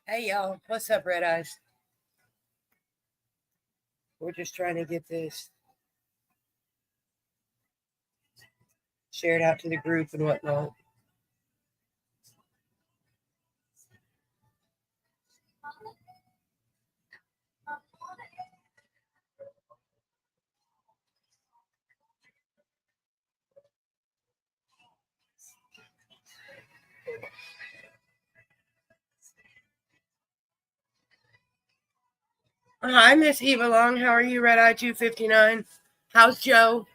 Hey, y'all. What's up, Red Eyes? We're just trying to get this shared out to the group and whatnot. Hi, Miss Eva Long. How are you, Red Eye 259? How's Joe?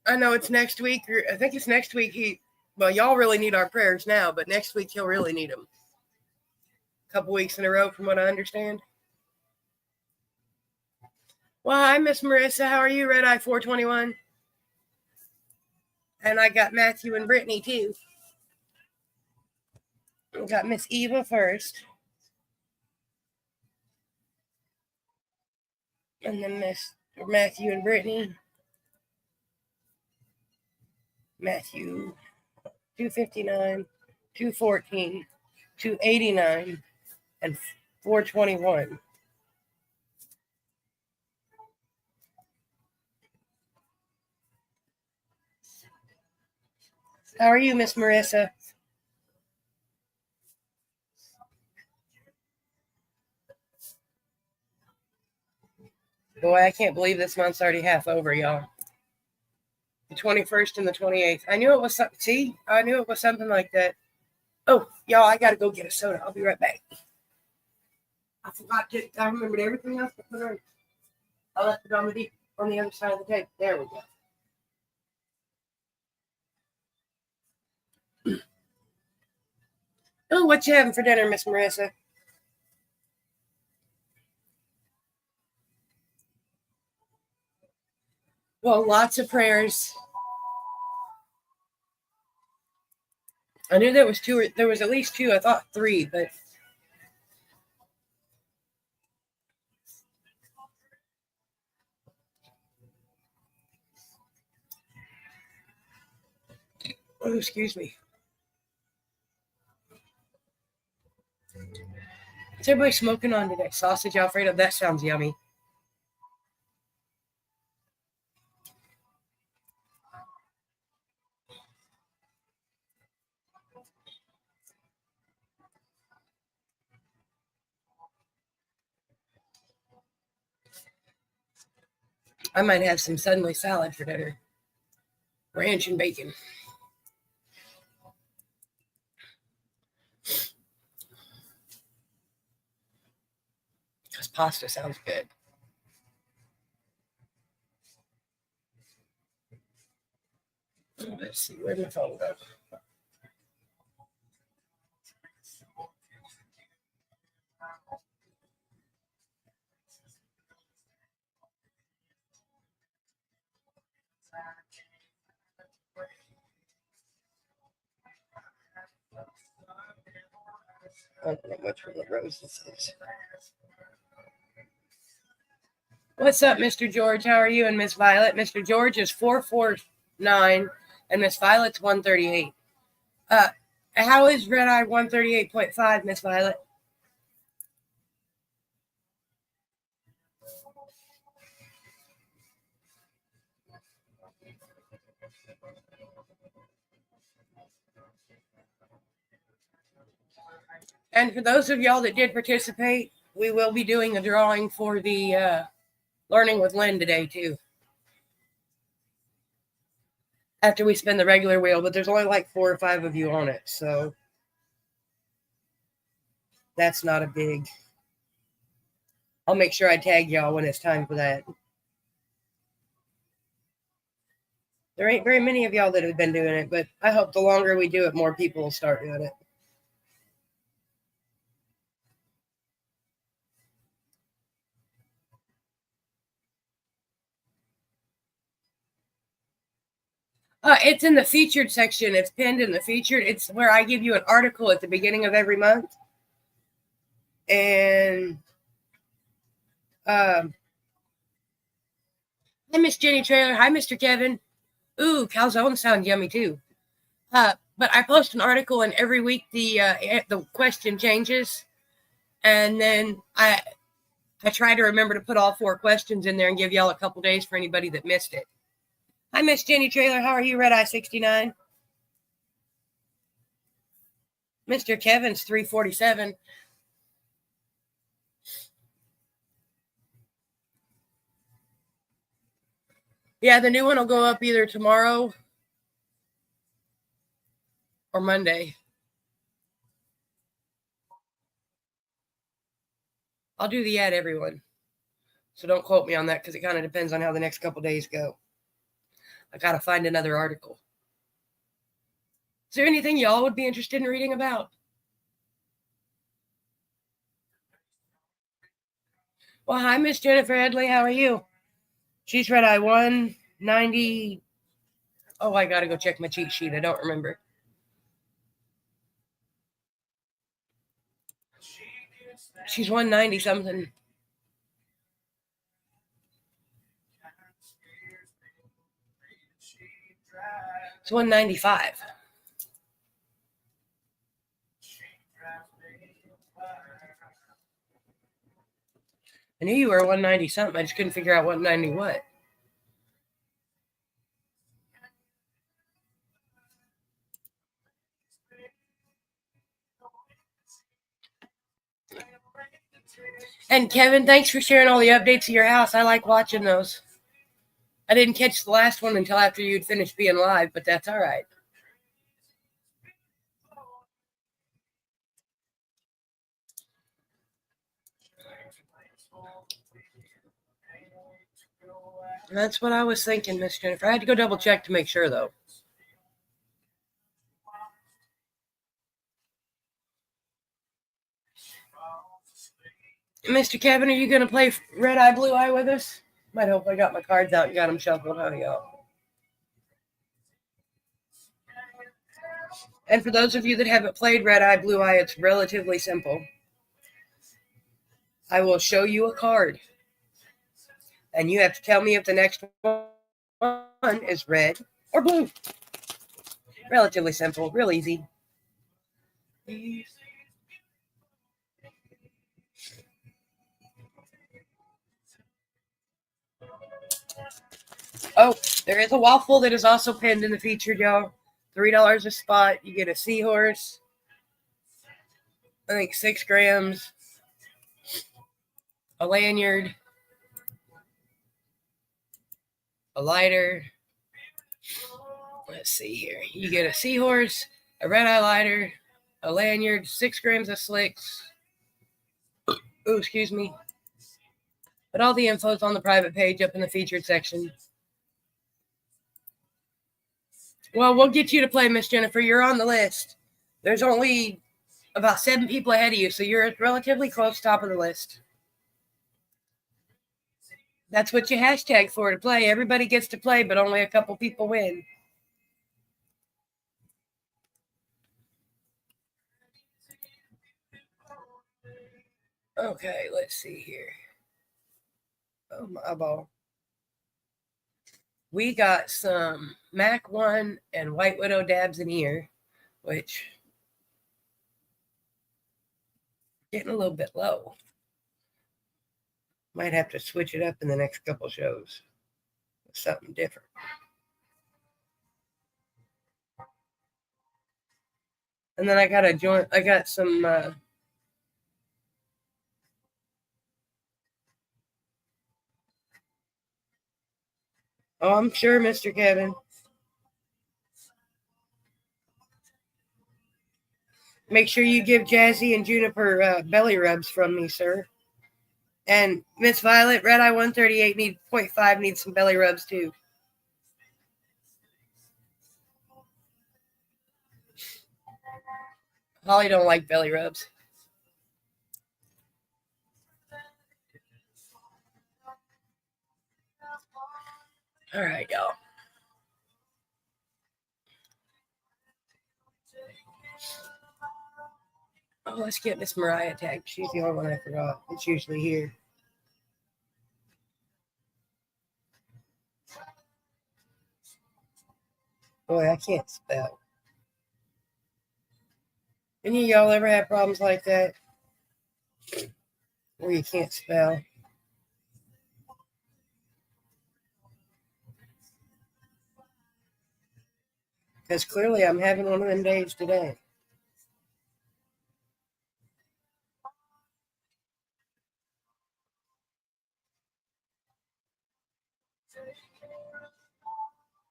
I know it's next week. I think it's next week. Well, y'all really need our prayers now, but next week he'll really need them. A couple weeks in a row, from what I understand. Well, hi, Miss Marissa. How are you, Red Eye 421? And I got Matthew and Brittany, too. We got Miss Eva first. And then Miss Matthew and Brittany. Matthew 259, 214, 289, and 421. How are you, Miss Marissa? Boy, I can't believe this month's already half over, y'all. The 21st and the 28th. I knew it was something. See? I knew it was something like that. Oh, y'all, I got to go get a soda. I'll be right back. I forgot to. I remembered everything else to put on. I left it on the other side of the table. There we go. Oh, what you having for dinner, Miss Marissa? Well, lots of prayers. I knew there was two. There was at least two. I thought three, but oh, excuse me. What's everybody smoking on today? Sausage Alfredo. That sounds yummy. I might have some Suddenly salad for dinner. Ranch and bacon. Because pasta sounds good. Let's see, where'd my phone go? I don't know which one the roses is. What's up, Mr. George? How are you and Miss Violet? Mr. George is 449 and Miss Violet's 138. How is Red Eye 138.5, Miss Violet? And for those of y'all that did participate, we will be doing a drawing for the Learning with Lynn today, too. After we spin the regular wheel, but there's only like 4 or 5 of you on it, so that's not a big. I'll make sure I tag y'all when it's time for that. There ain't very many of y'all that have been doing it, but I hope the longer we do it, more people will start doing it. It's in the featured section. It's pinned in the featured. It's where I give you an article at the beginning of every month. And hi, Miss Jenny Trailer. Hi, Mr. Kevin. Ooh, calzones sound yummy too. But I post an article, and every week the question changes, and then I try to remember to put all 4 questions in there and give y'all a couple days for anybody that missed it. Hi, Miss Jenny Trailer. How are you, RedEye 69? Mr. Kevin's 347. Yeah, the new one will go up either tomorrow or Monday. I'll do the ad, everyone. So don't quote me on that because it kind of depends on how the next couple days go. I got to find another article. Is there anything y'all would be interested in reading about? Well, hi, Miss Jennifer Headley. How are you? She's RedEye 190. Oh, I got to go check my cheat sheet. I don't remember. She's 190 something. It's 195. I knew you were 190 something. I just couldn't figure out 190 what. And Kevin, thanks for sharing all the updates of your house. I like watching those. I didn't catch the last one until after you'd finished being live, but that's all right. That's what I was thinking, Miss Jennifer. I had to go double check to make sure, though. Mr. Kevin, are you going to play RedEye, BlueEye with us? Might hope I got my cards out and got them shuffled, huh, y'all? And for those of you that haven't played RedEye, BlueEye, it's relatively simple. I will show you a card, and you have to tell me if the next one is red or blue. Relatively simple, real easy. Oh, there is a waffle that is also pinned in the featured, y'all. $3 a spot. You get a seahorse. I think 6 grams. A lanyard. A lighter. Let's see here. You get a seahorse, a RedEye lighter, a lanyard, 6 grams of slicks. Oh, excuse me. But all the info is on the private page up in the featured section. Well, we'll get you to play, Miss Jennifer. You're on the list. There's only about 7 people ahead of you, so you're relatively close, top of the list. That's what you hashtag for, to play. Everybody gets to play, but only a couple people win. Okay, let's see here. Oh, my ball. We got some Mac 1 and White Widow dabs in here, which getting a little bit low. Might have to switch it up in the next couple shows with something different. And then I got a joint. I got some. Oh, I'm sure, Mr. Kevin. Make sure you give Jazzy and Juniper belly rubs from me, sir. And Miss Violet, RedEye 138 need 0.5 needs some belly rubs too. Holly don't like belly rubs. All right, y'all. Oh, let's get Miss Mariah tagged. She's the only one I forgot. It's usually here. Boy, I can't spell. Any of y'all ever have problems like that? Where you can't spell? Because clearly I'm having one of them days today.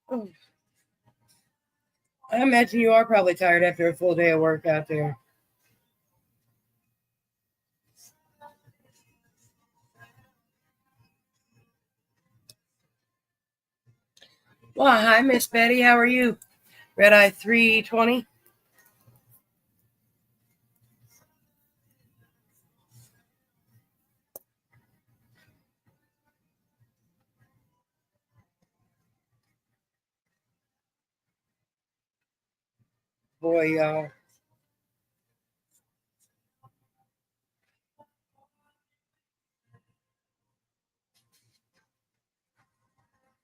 Oh. I imagine you are probably tired after a full day of work out there. Well, hi, Miss Betty. How are you? RedEye 320. Boy, y'all.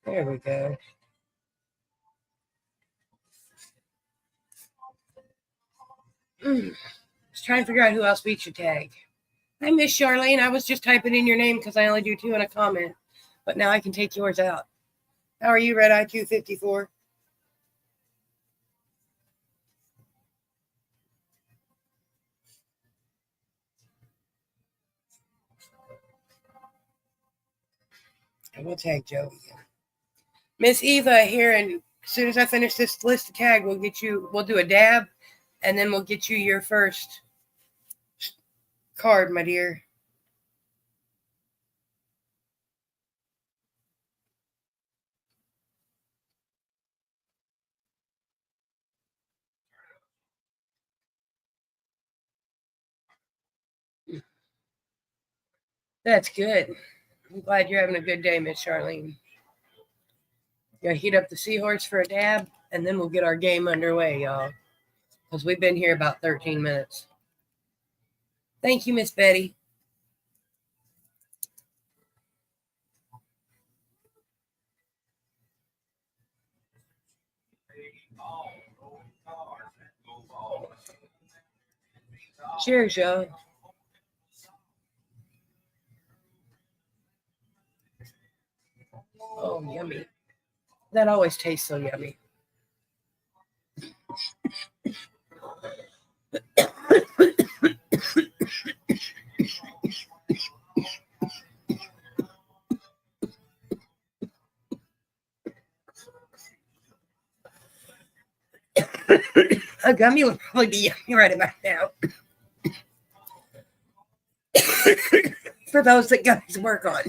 There we go. Just trying to figure out who else we should tag. Hi, Miss Charlene. I was just typing in your name because I only do 2 in a comment, but now I can take yours out. How are you, RedEye 254? And we'll tag Joe again. Miss Eva here, and as soon as I finish this list of tag, we'll do a dab, and then we'll get you your first card, my dear. That's good. I'm glad you're having a good day, Miss Charlene. Yeah, heat up the seahorse for a dab, and then we'll get our game underway, y'all. Because we've been here about 13 minutes. Thank you, Miss Betty. Cheers, y'all. Oh, yummy. That always tastes so yummy. A gummy would probably be yummy right about now. For those that gummies work on.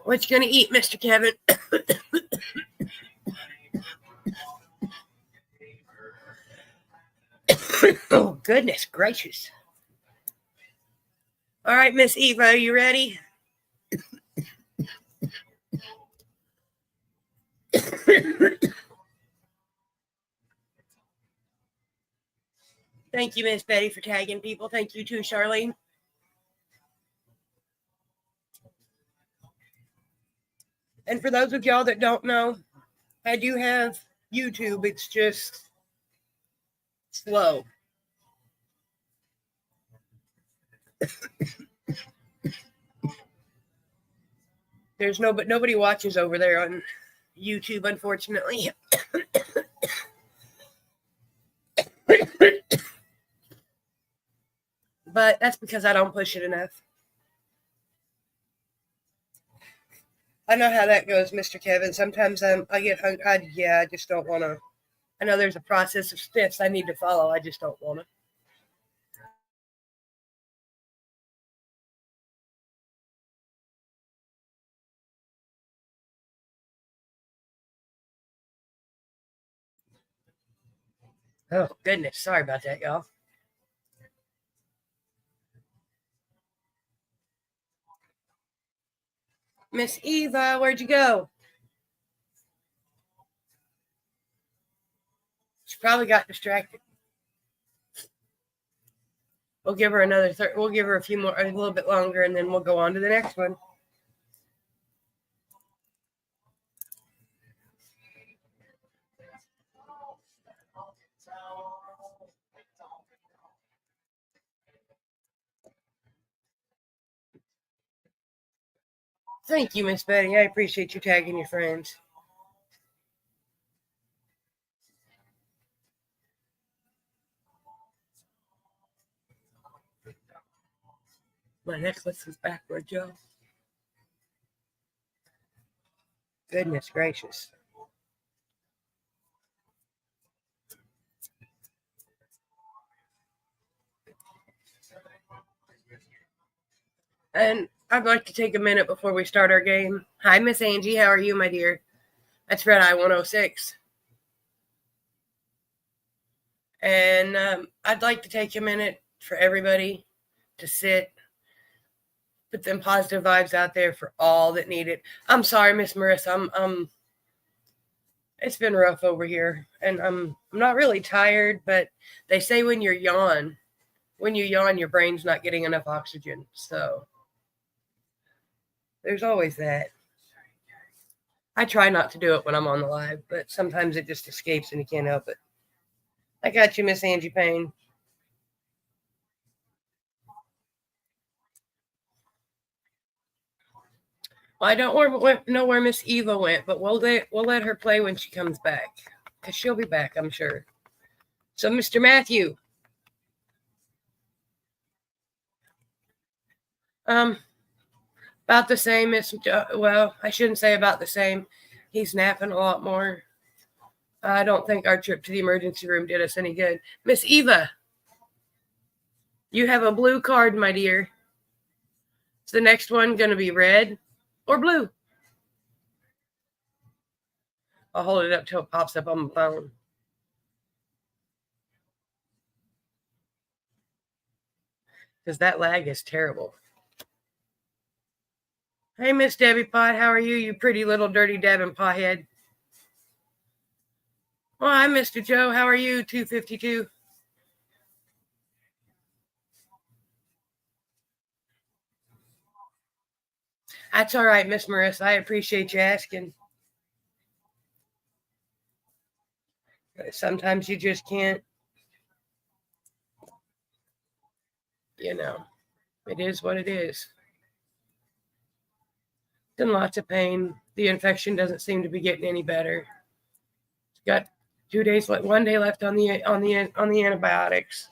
What you gonna eat, Mr. Kevin? Oh, goodness gracious. All right, Miss Eva, you ready? Thank you, Miss Betty, for tagging people. Thank you too, Charlene. And for those of y'all that don't know, I do have YouTube. It's just slow. There's nobody watches over there on YouTube, unfortunately. But that's because I don't push it enough. I know how that goes, Mr. Kevin. Sometimes I get hungry. I just don't want to. I know there's a process of steps I need to follow. I just don't want to. Oh, goodness. Sorry about that, y'all. Miss Eva, where'd you go? She probably got distracted. We'll give her another. We'll give her a little bit longer, and then we'll go on to the next one. Thank you, Miss Betty. I appreciate you tagging your friends. My necklace is backward, Joe. Goodness gracious. And I'd like to take a minute before we start our game. Hi, Miss Angie. How are you, my dear? That's RedEye 106. And I'd like to take a minute for everybody to sit, put them positive vibes out there for all that need it. I'm sorry, Miss Marissa. It's been rough over here, and I'm not really tired, but they say when you yawn, your brain's not getting enough oxygen. So there's always that. I try not to do it when I'm on the live, but sometimes it just escapes and you can't help it. I got you, Miss Angie Payne. Well, I don't know where Miss Eva went, but we'll let her play when she comes back, because she'll be back, I'm sure. So, Mr. Matthew. About the same, Miss. Well, I shouldn't say about the same. He's napping a lot more. I don't think our trip to the emergency room did us any good. Miss Eva, you have a blue card, my dear. Is the next one going to be red or blue? I'll hold it up till it pops up on my phone. Because that lag is terrible. Hey, Miss Debbie Pot, how are you, you pretty little dirty dabbing pothead? Well, hi, Mr. Joe. How are you, 252? That's all right, Miss Marissa. I appreciate you asking. Sometimes you just can't, it is what it is. In lots of pain. The infection doesn't seem to be getting any better. Got 2 days left, 1 day left on the antibiotics.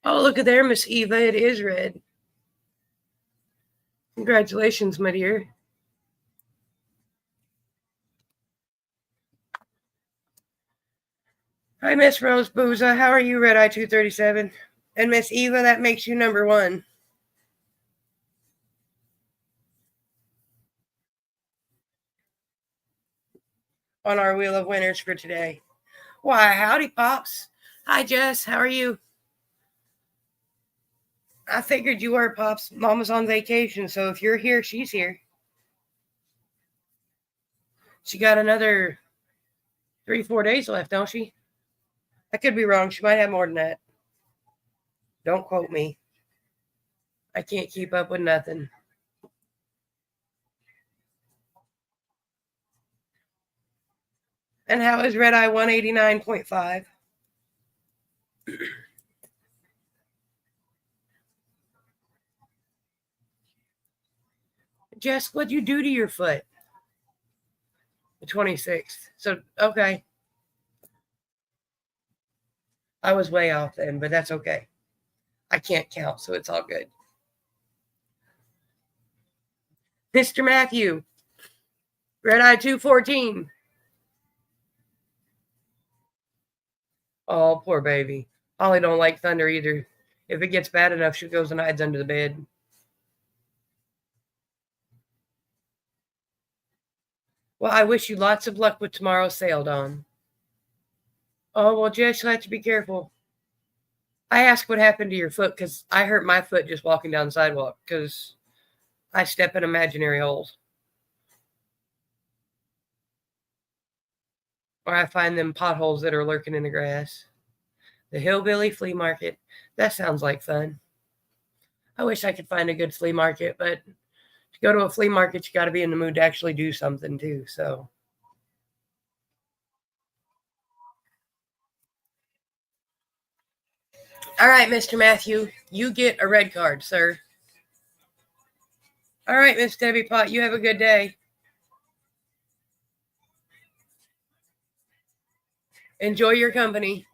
Oh, look at there, Miss Eva. It is red. Congratulations, my dear. Hi, Miss Rose Booza. How are you, RedEye 237? And Miss Eva, that makes you number 1. On our wheel of winners for today. Why, howdy, Pops. Hi, Jess. How are you? I figured you were, Pops. Mama's on vacation, so if you're here, she's here. She got another 3-4 days left, don't she? I could be wrong. She might have more than that. Don't quote me. I can't keep up with nothing. And how is RedEye 189.5? Jess, what'd you do to your foot? The 26th. So, okay. I was way off then, but that's okay. I can't count, so it's all good. Mr. Matthew, RedEye 214. Oh, poor baby. Holly don't like thunder either. If it gets bad enough, she goes and hides under the bed. Well, I wish you lots of luck with tomorrow's sale, Dawn. Oh, well, Jess, you'll have to be careful. I asked what happened to your foot because I hurt my foot just walking down the sidewalk because I step in imaginary holes. Or I find them potholes that are lurking in the grass. The Hillbilly Flea Market. That sounds like fun. I wish I could find a good flea market, but to go to a flea market, you got to be in the mood to actually do something too. So, all right, Mr. Matthew, you get a red card, sir. All right, Miss Debbie Pot, you have a good day. Enjoy your company.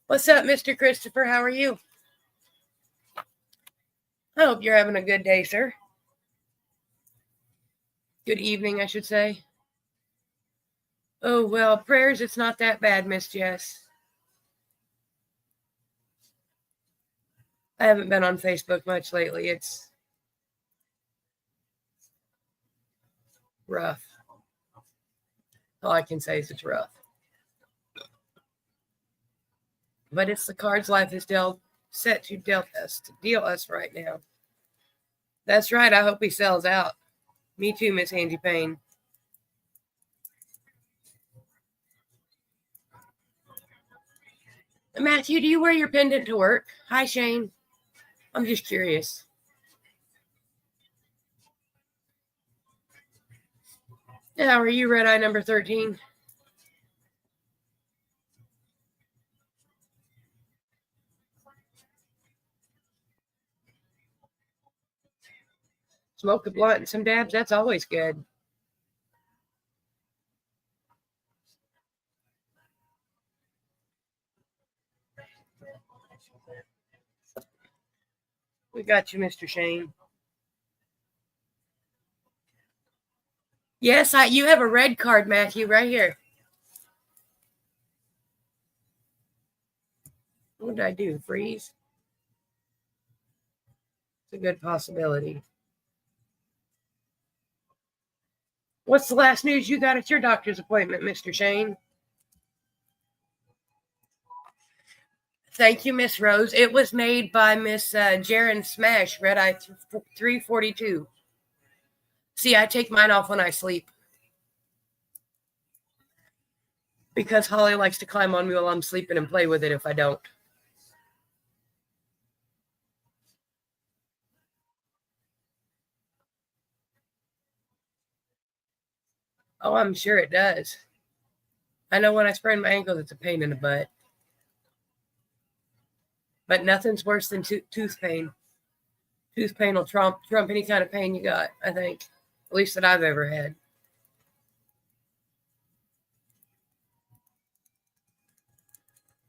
What's up, Mr. Christopher? How are you? I hope you're having a good day, sir. Good evening, I should say. Oh, well, prayers, it's not that bad, Miss Jess. I haven't been on Facebook much lately. It's rough. All I can say is it's rough. But it's the cards life is set to deal us right now. That's right. I hope he sells out. Me too, Miss Angie Payne. Matthew, do you wear your pendant to work? Hi, Shane. I'm just curious. Yeah, are you RedEye number 13? Smoke a blunt and some dabs, that's always good. We got you, Mr. Shane. Yes, you have a red card, Matthew, right here. What did I do? Freeze? It's a good possibility. What's the last news you got at your doctor's appointment, Mr. Shane? Thank you, Miss Rose. It was made by Miss Jaren Smash, RedEye 342. See, I take mine off when I sleep. Because Holly likes to climb on me while I'm sleeping and play with it if I don't. Oh, I'm sure it does. I know when I sprain my ankles, it's a pain in the butt. But nothing's worse than tooth pain. Tooth pain will trump any kind of pain you got, I think. At least that I've ever had.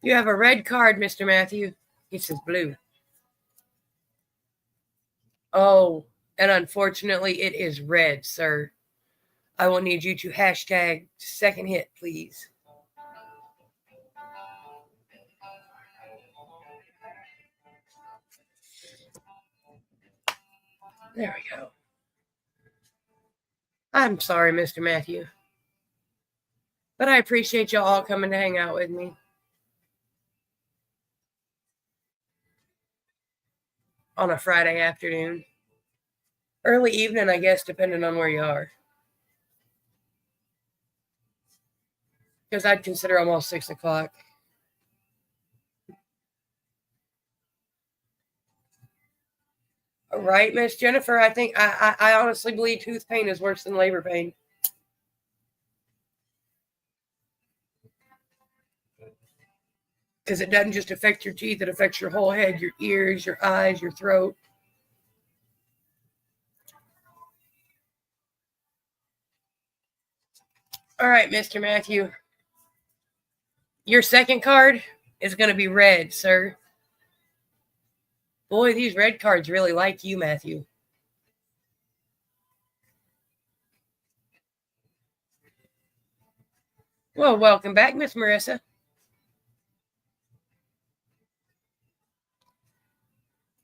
You have a red card, Mr. Matthew. He says blue. Oh, and unfortunately, it is red, sir. I will need you to hashtag second hit, please. There we go. I'm sorry, Mr. Matthew. But I appreciate y'all all coming to hang out with me. On a Friday afternoon. Early evening, I guess, depending on where you are. Because I'd consider almost 6 o'clock. All right, Miss Jennifer, I think I honestly believe tooth pain is worse than labor pain. Because it doesn't just affect your teeth, it affects your whole head, your ears, your eyes, your throat. All right, Mr. Matthew. Your second card is going to be red, sir. Boy, these red cards really like you, Matthew. Well, welcome back, Miss Marissa.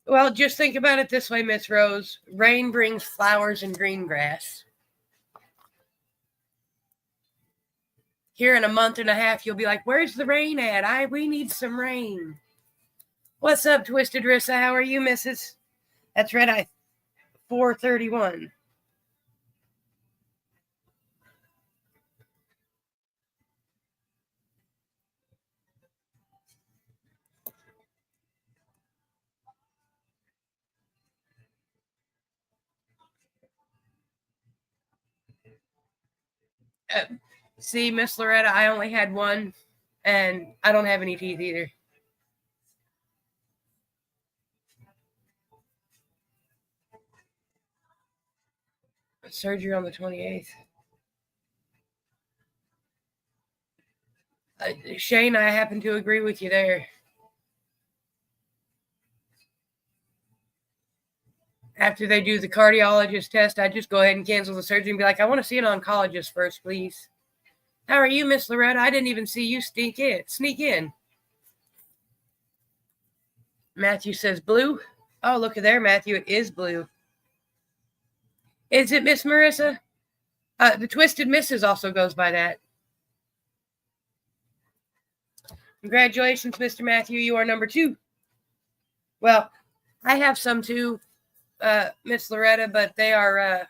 Well, just think about it this way, Miss Rose. Rain brings flowers and green grass. Here in a month and a half, you'll be like, where's the rain at? We need some rain. What's up, Twisted Rissa? How are you, Mrs.? That's RedEye 431. See, Miss Loretta, I only had one, and I don't have any teeth either. Surgery on the 28th. Shane, I happen to agree with you there. After they do the cardiologist test, I just go ahead and cancel the surgery and be like, I want to see an oncologist first, please. How are you, Miss Loretta? I didn't even see you sneak in. Matthew says blue. Oh, look at there, Matthew. It is blue. Is it Miss Marissa? The Twisted Misses also goes by that. Congratulations, Mr. Matthew. You are number 2. Well, I have some too, Miss Loretta, but they are...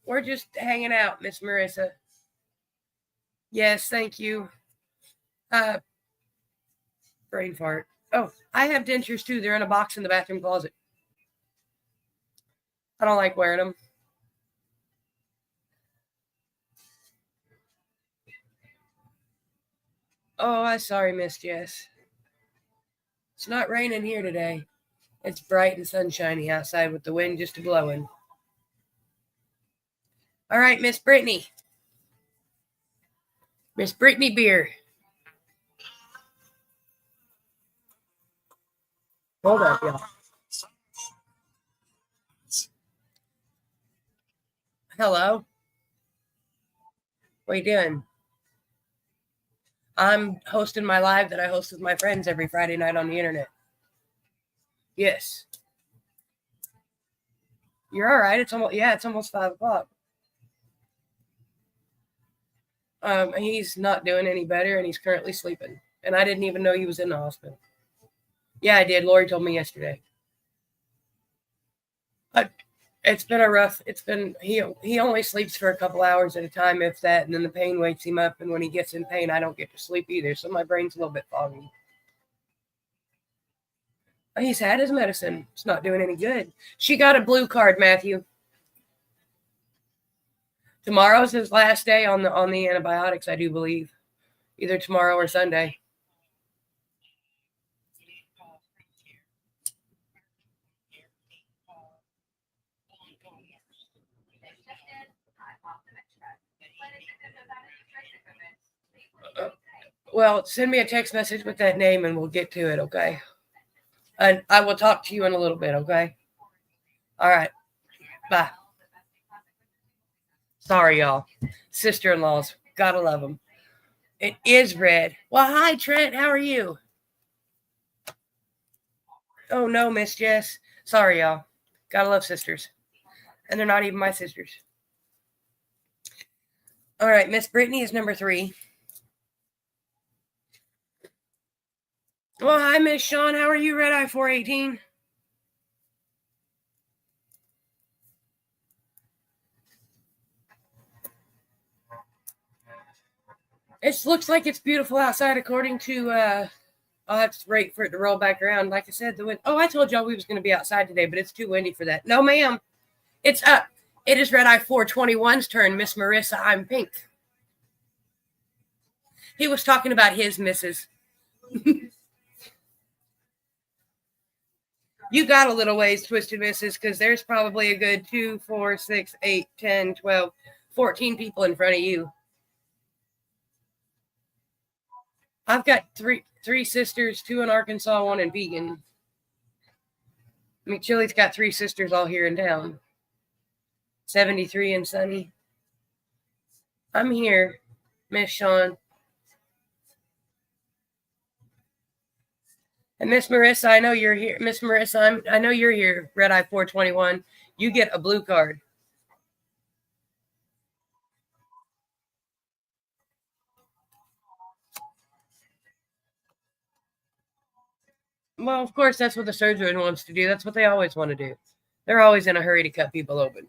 we're just hanging out, Miss Marissa. Yes, thank you. Brain fart. Oh, I have dentures too. They're in a box in the bathroom closet. I don't like wearing them. Oh, I'm sorry, Miss Jess. It's not raining here today. It's bright and sunshiny outside with the wind just blowing. All right, Miss Brittany. Miss Brittany Beer. Hold up, y'all. Hello? What are you doing? I'm hosting my live that I host with my friends every Friday night on the internet. Yes. You're all right. It's almost 5 o'clock. He's not doing any better, and he's currently sleeping. And I didn't even know he was in the hospital. Yeah, I did. Lori told me yesterday. It's been a rough. He only sleeps for a couple hours at a time, if that, and then the pain wakes him up. And when he gets in pain, I don't get to sleep either. So my brain's a little bit foggy. He's had his medicine. It's not doing any good. She got a blue card, Matthew. Tomorrow's his last day on the antibiotics, I do believe. Either tomorrow or Sunday. Well, send me a text message with that name and we'll get to it, okay? And I will talk to you in a little bit, okay? All right. Bye. Sorry, y'all. Sister-in-laws. Gotta love them. It is red. Well, hi, Trent. How are you? Oh, no, Miss Jess. Sorry, y'all. Gotta love sisters. And they're not even my sisters. All right, Miss Brittany is number 3. Well, hi, Miss Sean. How are you, RedEye 418? It looks like it's beautiful outside, according to, I'll have to wait for it to roll back around. Like I said, the wind. Oh, I told y'all we was going to be outside today, but it's too windy for that. No, ma'am. It's up. It is RedEye 421's turn. Miss Marissa, I'm pink. He was talking about his misses. You got a little ways, Twisted Misses, because there's probably a good 2, 4, 6, 8, 10, 12, 14 people in front of you. I've got three sisters, 2 in Arkansas, 1 in Vegan. McChilly's got 3 sisters all here in town. 73 and Sunny. I'm here, Miss Sean. And Miss Marissa, I know you're here. Miss Marissa, I know you're here, RedEye 421. You get a blue card. Well, of course, that's what the surgeon wants to do. That's what they always want to do. They're always in a hurry to cut people open.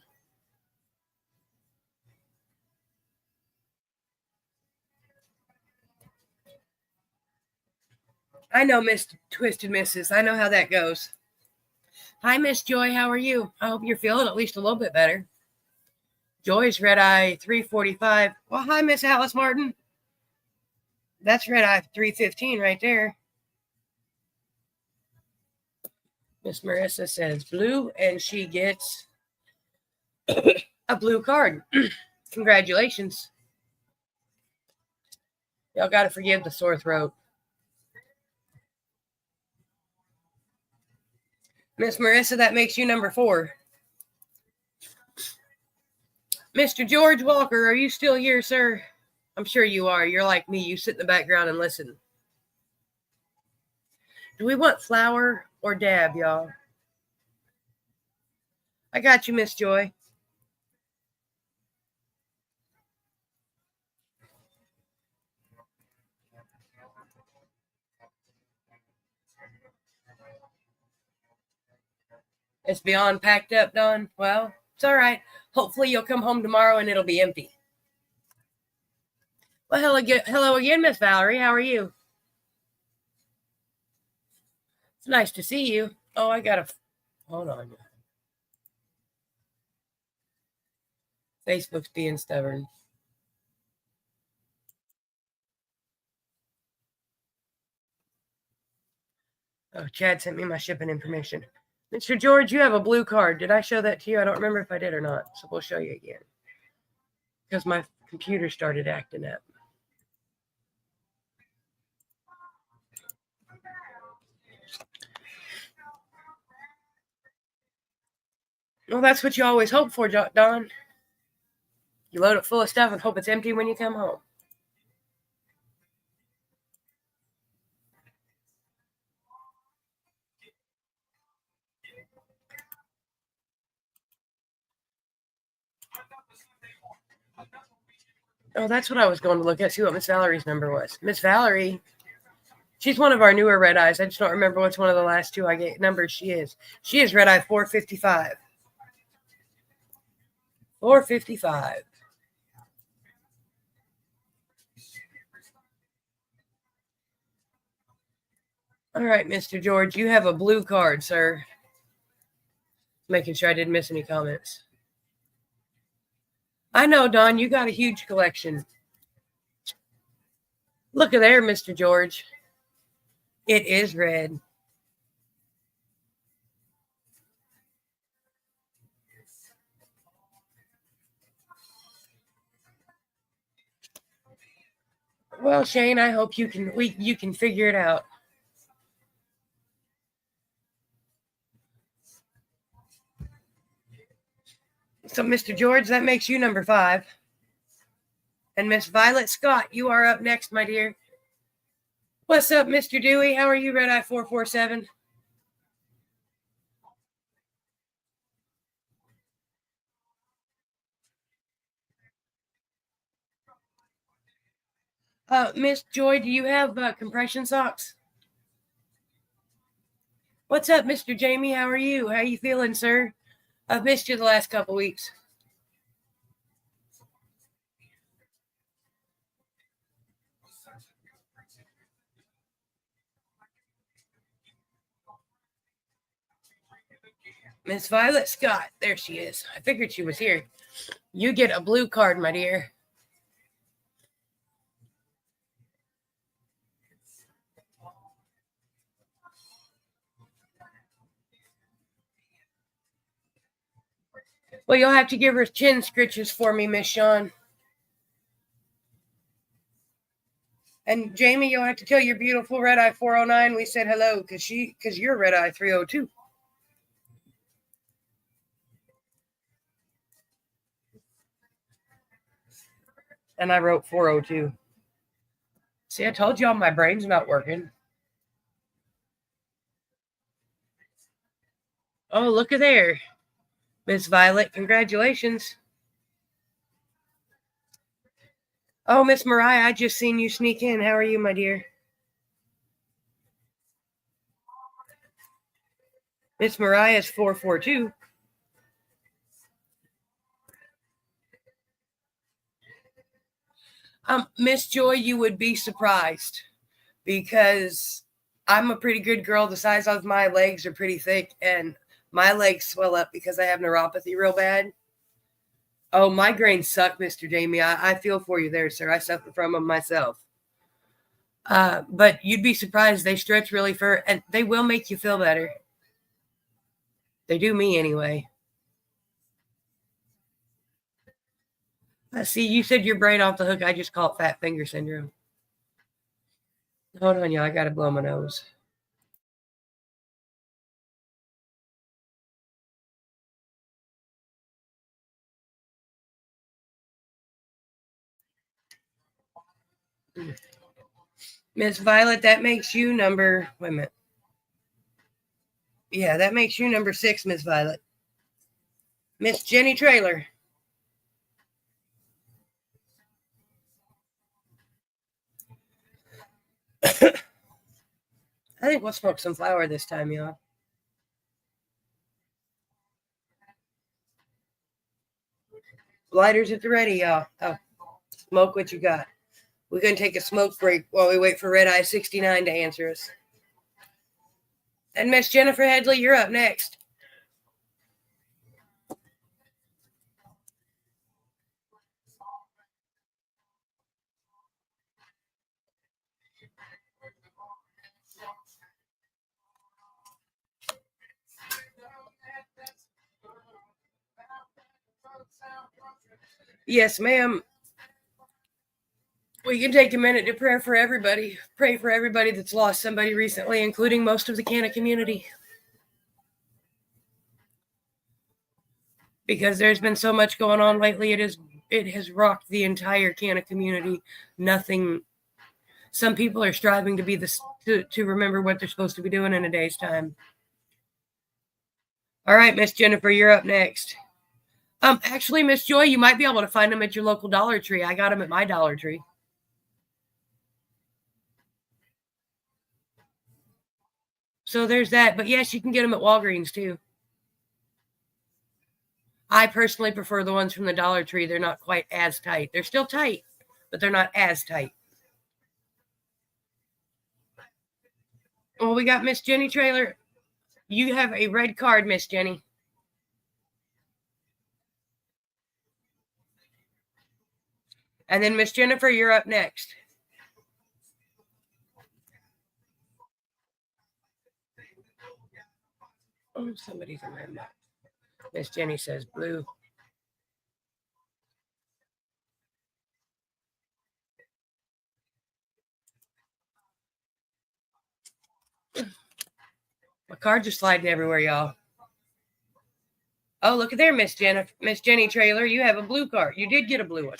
I know, Miss Twisted Misses. I know how that goes. Hi, Miss Joy. How are you? I hope you're feeling at least a little bit better. Joy's RedEye 345. Well, hi, Miss Alice Martin. That's RedEye 315 right there. Miss Marissa says blue, and she gets a blue card. Congratulations. Y'all got to forgive the sore throat. Miss Marissa, that makes you number 4. Mr. George Walker, are you still here, sir? I'm sure you are. You're like me. You sit in the background and listen. Do we want flour or dab, y'all? I got you, Miss Joy. It's beyond packed up, Don. Well, it's all right. Hopefully you'll come home tomorrow and it'll be empty. Well, hello again, Miss Valerie. How are you? It's nice to see you. Oh, I got to... Hold on. Facebook's being stubborn. Oh, Chad sent me my shipping information. Mr. George, you have a blue card. Did I show that to you? I don't remember if I did or not. So we'll show you again. Because my computer started acting up. Well, that's what you always hope for, Don. You load it full of stuff and hope it's empty when you come home. Oh, that's what I was going to look at, see what Miss Valerie's number was. Miss Valerie, she's one of our newer RedEyes. I just don't remember which one of the last two I get numbers she is. She is RedEye 455. 455. All right, Mr. George, you have a blue card, sir. Making sure I didn't miss any comments. I know, Don, you got a huge collection. Look at there, Mr. George. It is red. Well, Shane, I hope you can figure it out. So, Mr. George, that makes you number 5. And Miss Violet Scott, you are up next, my dear. What's up, Mr. Dewey? How are you, RedEye 447? Miss Joy, do you have compression socks? What's up, Mr. Jamie? How are you? How you feeling, sir? I've missed you the last couple weeks. Miss Violet Scott. There she is. I figured she was here. You get a blue card, my dear. Well, you'll have to give her chin scritches for me, Miss Shawn. And Jamie, you'll have to tell your beautiful RedEye 409 we said hello because you're RedEye 302. And I wrote 402. See, I told y'all my brain's not working. Oh, look at there. Miss Violet, congratulations. Oh, Miss Mariah, I just seen you sneak in. How are you, my dear? Miss Mariah is 442. Miss Joy, you would be surprised because I'm a pretty good girl. The size of my legs are pretty thick, and my legs swell up because I have neuropathy real bad. Oh, migraines suck, Mr. Jamie. I feel for you there, sir. I suffer from them myself. But you'd be surprised. They stretch really far, and they will make you feel better. They do me anyway. See, you said your brain off the hook. I just call it fat finger syndrome. Hold on, y'all. I got to blow my nose. Miss Violet, that makes you number, wait a minute. Yeah, that makes you number 6, Miss Violet. Miss Jenny Trailer. I think we'll smoke some flower this time, y'all. Lighters at the ready, y'all. Oh, smoke what you got. We're going to take a smoke break while we wait for RedEye 69 to answer us. And Miss Jennifer Headley, you're up next. Yes, ma'am. We can take a minute to pray for everybody. Pray for everybody that's lost somebody recently, including most of the Canna community. Because there's been so much going on lately, it has rocked the entire Canna community. Nothing. Some people are striving to be to remember what they're supposed to be doing in a day's time. All right, Miss Jennifer, you're up next. Actually, Miss Joy, you might be able to find them at your local Dollar Tree. I got them at my Dollar Tree. So there's that. But yes, you can get them at Walgreens too. I personally prefer the ones from the Dollar Tree. They're not quite as tight. They're still tight, but they're not as tight. Well, we got Miss Jenny Trailer. You have a red card, Miss Jenny. And then Miss Jennifer, you're up next. Oh, somebody's in my mouth. Miss Jenny says blue. My cards are sliding everywhere, y'all. Oh, look at there, Miss Jenny Trailer. You have a blue card. You did get a blue one.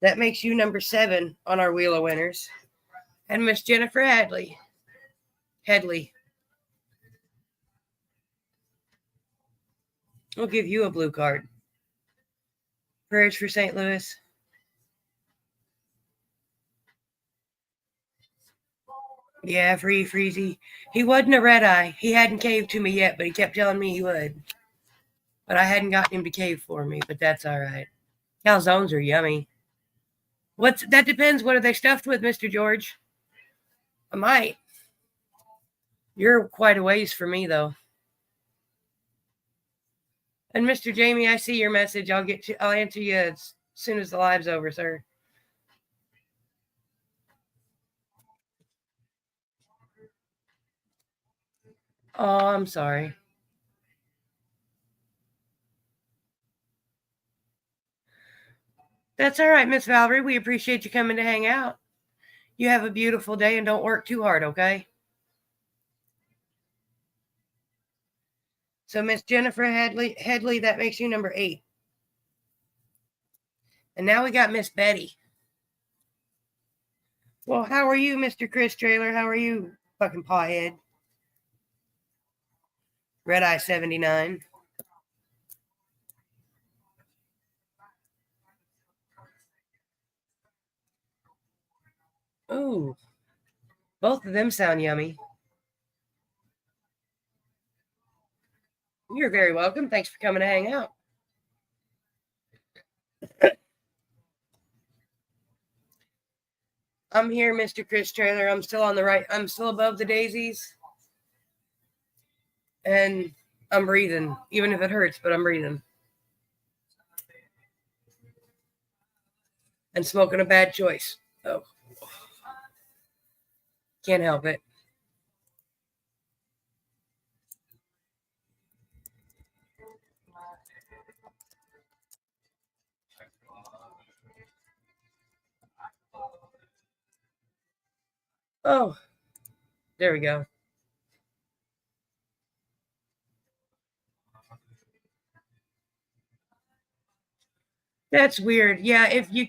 That makes you number 7 on our wheel of winners. And Miss Jennifer Headley. We'll give you a blue card. Prayers for St. Louis. Yeah, Freezy. He wasn't a RedEye. He hadn't caved to me yet, but he kept telling me he would. But I hadn't gotten him to cave for me, but that's all right. Calzones are yummy. That depends. What are they stuffed with, Mr. George? I might. You're quite a ways for me, though. And Mr. Jamie, I see your message. I'll answer you as soon as the live's over, sir. Oh, I'm sorry. That's all right, Miss Valerie. We appreciate you coming to hang out. You have a beautiful day and don't work too hard, okay? So Miss Jennifer Headley, that makes you number 8. And now we got Miss Betty. Well, how are you, Mr. Chris Trailer? How are you, fucking pawhead? RedEye 79. Ooh, both of them sound yummy. You're very welcome. Thanks for coming to hang out. I'm here, Mr. Chris Trailer. I'm still on the right. I'm still above the daisies. And I'm breathing, even if it hurts, but I'm breathing. and smoking a bad choice. Oh, can't help it. Oh, there we go. That's weird. Yeah, if you,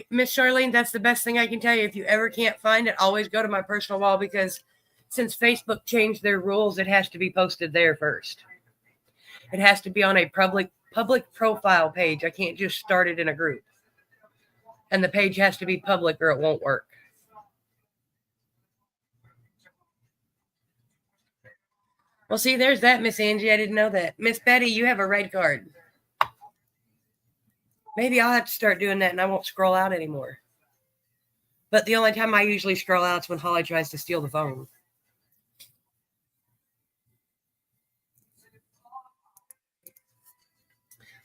Miss Charlene, that's the best thing I can tell you. If you ever can't find it, always go to my personal wall because since Facebook changed their rules, it has to be posted there first. It has to be on a public profile page. I can't just start it in a group. And the page has to be public or it won't work. Well, see, there's that, Miss Angie. I didn't know that. Miss Betty, you have a red card. Maybe I'll have to start doing that and I won't scroll out anymore. But the only time I usually scroll out is when Holly tries to steal the phone.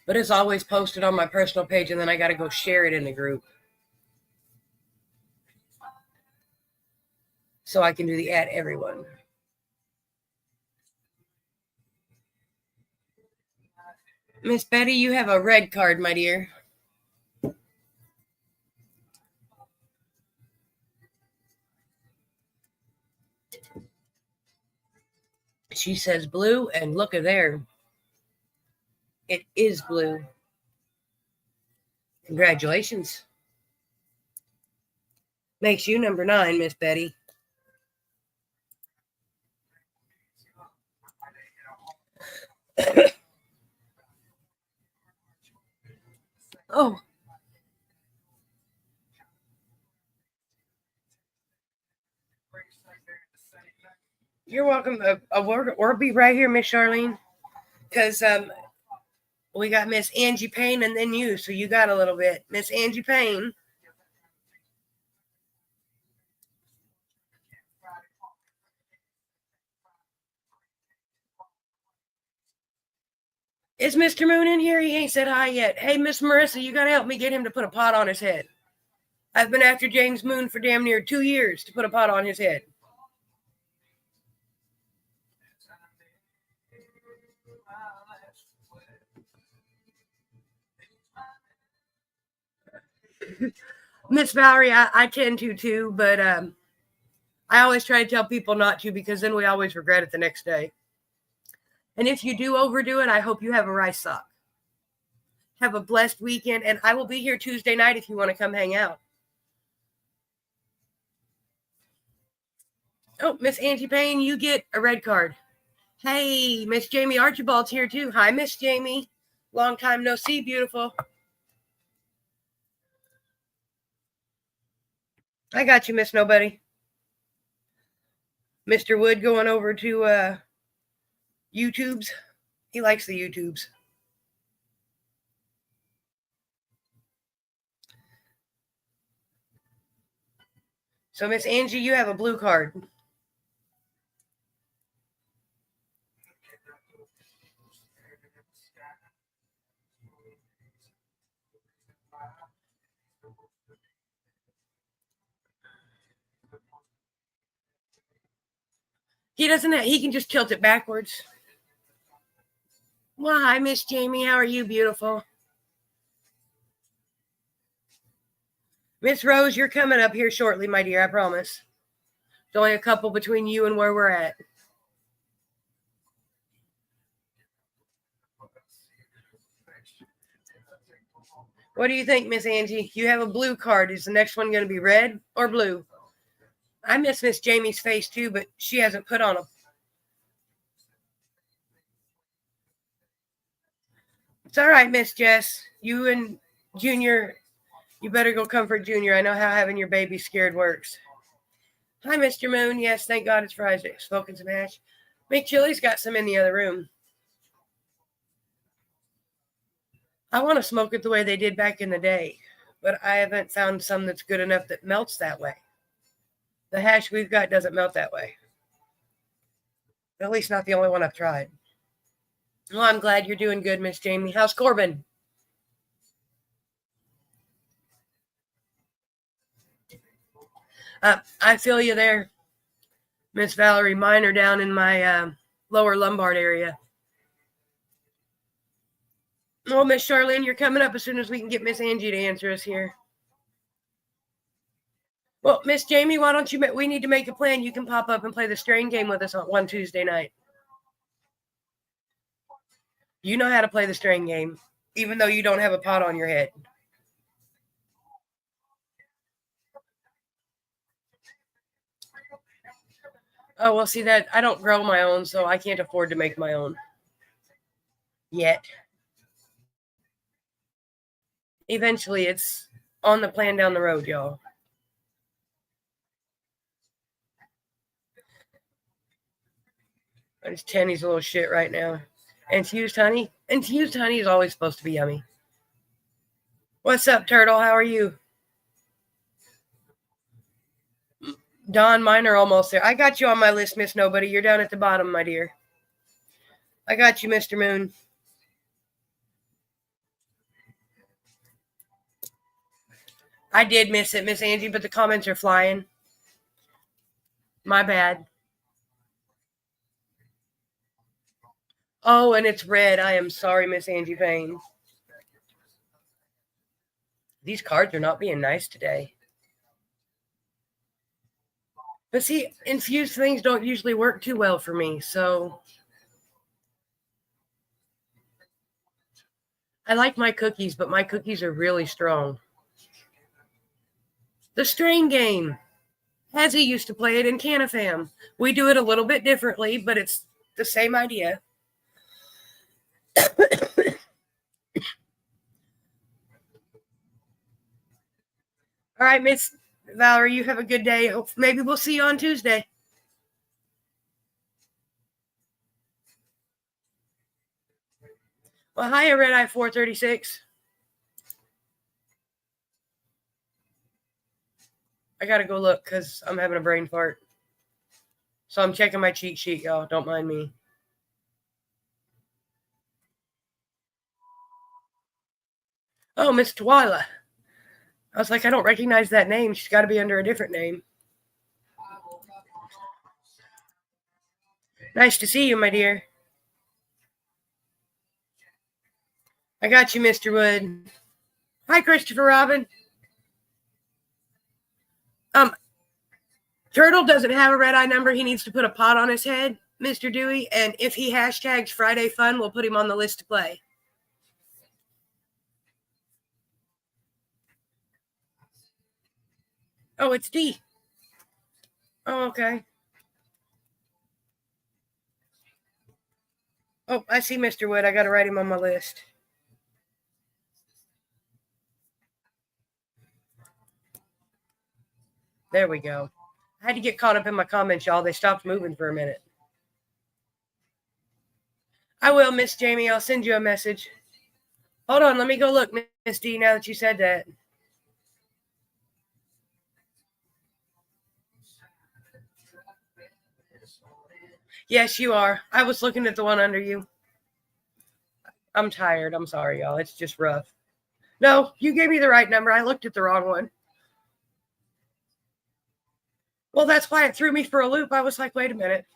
But it's always posted on my personal page and then I got to go share it in the group. So I can do the add everyone. Miss Betty, you have a red card, my dear. She says blue, and look at there. It is blue. Congratulations. Makes you number 9, Miss Betty. Oh. You're welcome. We'll be right here, Miss Charlene. Because we got Miss Angie Payne and then you, so you got a little bit. Miss Angie Payne. Is Mr. Moon in here? He ain't said hi yet. Hey, Miss Marissa, you got to help me get him to put a pot on his head. I've been after James Moon for damn near 2 years to put a pot on his head. Miss Valerie, I tend to too, but I always try to tell people not to because then we always regret it the next day. And if you do overdo it, I hope you have a rice sock. Have a blessed weekend, and I will be here Tuesday night if you want to come hang out. Oh, Miss Angie Payne, you get a red card. Hey, Miss Jamie Archibald's here too. Hi, Miss Jamie. Long time no see, beautiful. I got you, Miss Nobody. Mr. Wood going over to YouTube's. He likes the YouTubes. So, Miss Angie, you have a blue card. He doesn't have, he can just tilt it backwards. Well, hi, Miss Jamie. How are you, beautiful? Miss Rose, you're coming up here shortly, my dear, I promise. There's only a couple between you and where we're at. What do you think, Miss Angie? You have a blue card. Is the next one going to be red or blue? I miss Miss Jamie's face too, but she hasn't put on them. It's all right, Miss Jess. You and Junior, you better go comfort Junior. I know how having your baby scared works. Hi, Mr. Moon. Yes, thank God it's Friday. Smoking some hash. McChilly's got some in the other room. I want to smoke it the way they did back in the day, but I haven't found some that's good enough that melts that way. The hash we've got doesn't melt that way. At least not the only one I've tried. Well, I'm glad you're doing good, Miss Jamie. How's Corbin? I feel you there, Miss Valerie. Mine are down in my lower lumbar area. Well, Miss Charlene, you're coming up as soon as we can get Miss Angie to answer us here. Well, Miss Jamie, why don't you? We need to make a plan. You can pop up and play the strain game with us on one Tuesday night. You know how to play the strain game, even though you don't have a pot on your head. Oh, well, see that I don't grow my own, so I can't afford to make my own yet. Eventually, it's on the plan down the road, y'all. It's Tenny's a little shit right now. Infused honey? Infused honey is always supposed to be yummy. What's up, Turtle? How are you? Don, mine are almost there. I got you on my list, Miss Nobody. You're down at the bottom, my dear. I got you, Mr. Moon. I did miss it, Miss Angie, but the comments are flying. My bad. Oh, and it's red. I am sorry, Miss Angie Payne. These cards are not being nice today. But see, infused things don't usually work too well for me, so I like my cookies, but my cookies are really strong. The strain game. Hazzy used to play it in Canafam. We do it a little bit differently, but it's the same idea. All right, Miss Valerie, you have a good day. Maybe we'll see you on Tuesday. Well, hiya, RedEye 436. I gotta go look because I'm having a brain fart. So I'm checking my cheat sheet, y'all. Don't mind me. Oh, Miss Twyla. I was like, I don't recognize that name. She's got to be under a different name. Nice to see you, my dear. I got you, Mr. Wood. Hi, Christopher Robin. Turtle doesn't have a RedEye number. He needs to put a pot on his head, Mr. Dewey. And if he hashtags Friday Fun, we'll put him on the list to play. Oh, it's D. Oh, okay. Oh, I see Mr. Wood. I got to write him on my list. There we go. I had to get caught up in my comments, y'all. They stopped moving for a minute. I will, Miss Jamie. I'll send you a message. Hold on. Let me go look, Miss D, now that you said that. Yes, you are. I was looking at the one under you. I'm tired. I'm sorry, y'all. It's just rough. No, you gave me the right number. I looked at the wrong one. Well, that's why it threw me for a loop. I was like, wait a minute.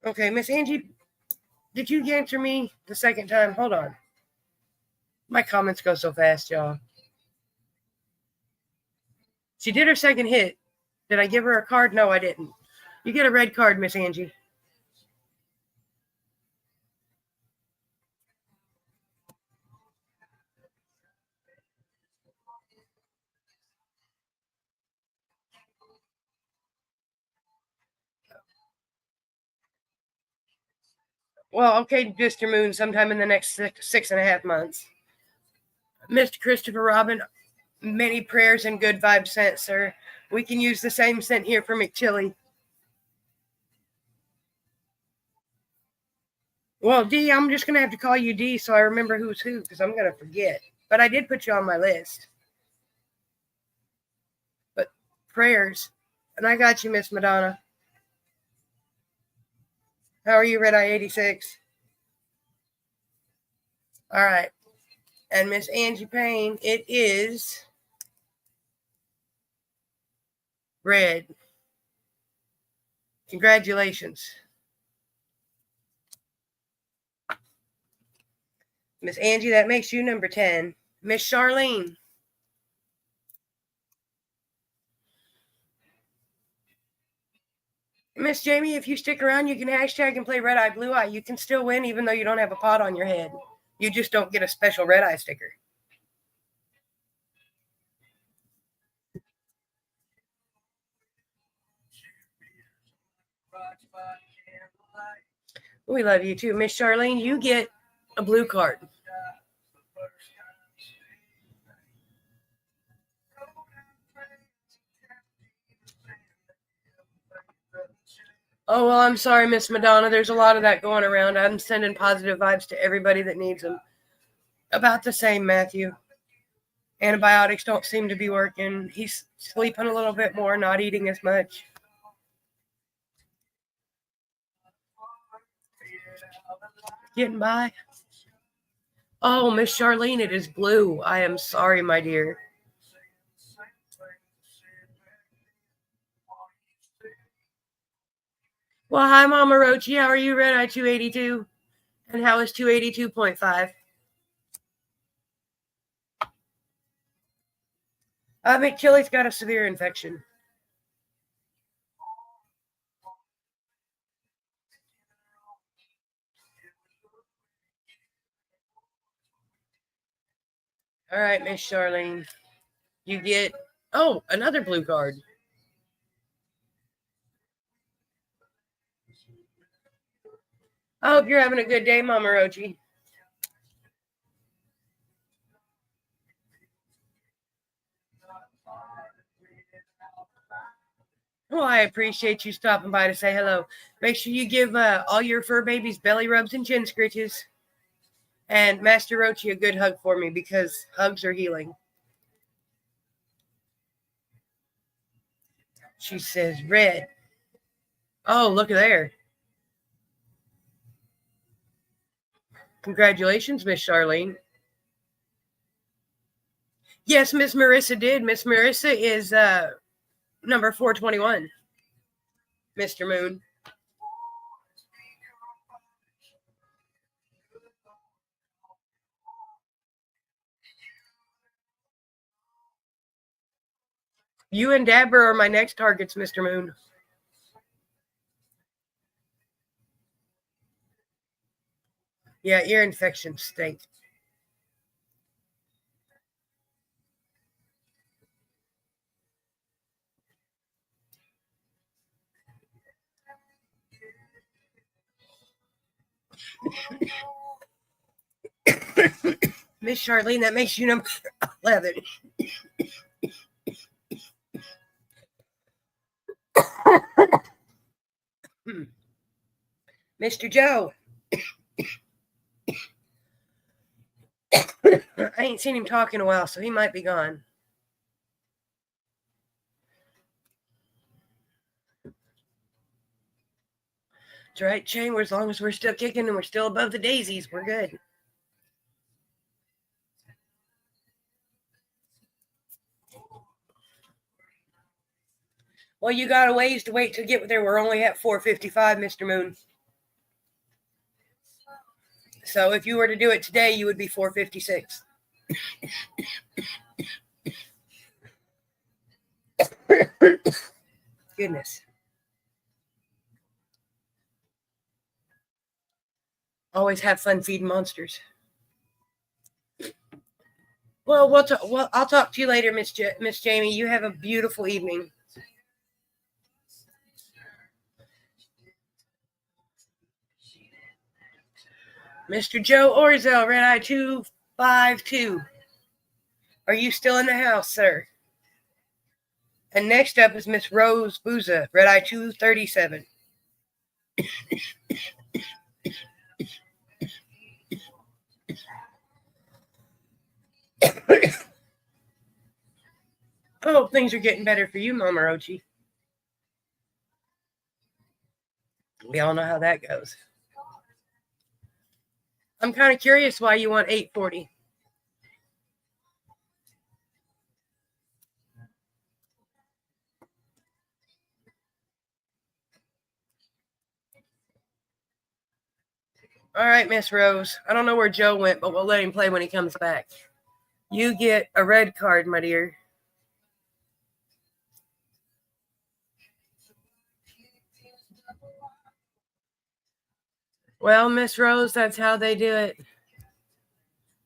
Okay, Miss Angie, did you answer me the second time? Hold on. My comments go so fast, y'all. She did her second hit. Did I give her a card? No, I didn't. You get a red card, Miss Angie. Well, okay, Mr. Moon, sometime in the next 6.5 months. Mr. Christopher Robin, many prayers and good vibes sent, sir. We can use the same scent here for McChilly. Well, D, I'm just going to have to call you D so I remember who's who because I'm going to forget. But I did put you on my list. But prayers. And I got you, Miss Madonna. How are you, RedEye 86? All right. And Miss Angie Payne, it is red. Congratulations. Miss Angie, that makes you number 10. Miss Charlene. Miss Jamie, if you stick around, you can hashtag and play RedEye, BlueEye. You can still win even though you don't have a pot on your head. You just don't get a special RedEye sticker. We love you too. Miss Charlene, you get a blue card. Oh, well, I'm sorry, Miss Madonna. There's a lot of that going around. I'm sending positive vibes to everybody that needs them. About the same, Matthew. Antibiotics don't seem to be working. He's sleeping a little bit more, not eating as much. Getting by. Oh, Miss Charlene, it is blue. I am sorry, my dear. Well, hi, Mama Rochi. How are you, RedEye 282? And how is 282.5? McKilly's got a severe infection. All right, Miss Charlene. You get, another blue card. I hope you're having a good day, Mama Rochi. Well, I appreciate you stopping by to say hello. Make sure you give all your fur babies belly rubs and chin scritches. And Master Rochi a good hug for me because hugs are healing. She says red. Oh, look there. Congratulations, Miss Charlene. Yes, Miss Marissa did. Miss Marissa is number 421. Mr. Moon. You and Dabber are my next targets, Mr. Moon. Yeah, ear infections stink. Miss Charlene, that makes you number 11. Mr. Joe. I ain't seen him talk in a while, so he might be gone. That's right, Chang. As long as we're still kicking and we're still above the daisies, we're good. Well, you got a ways to wait to get there. We're only at 455, Mr. Moon. So if you were to do it today, you would be 456. Goodness. Always have fun feeding monsters. Well, I'll talk to you later, Miss Jamie. You have a beautiful evening. Mr. Joe Orzel, RedEye 252. Are you still in the house, sir? And next up is Miss Rose Booza, RedEye 237. I hope things are getting better for you, Mama Rochi. We all know how that goes. I'm kind of curious why you want 840. All right, Miss Rose. I don't know where Joe went, but we'll let him play when he comes back. You get a red card, my dear. Well, Miss Rose, that's how they do it.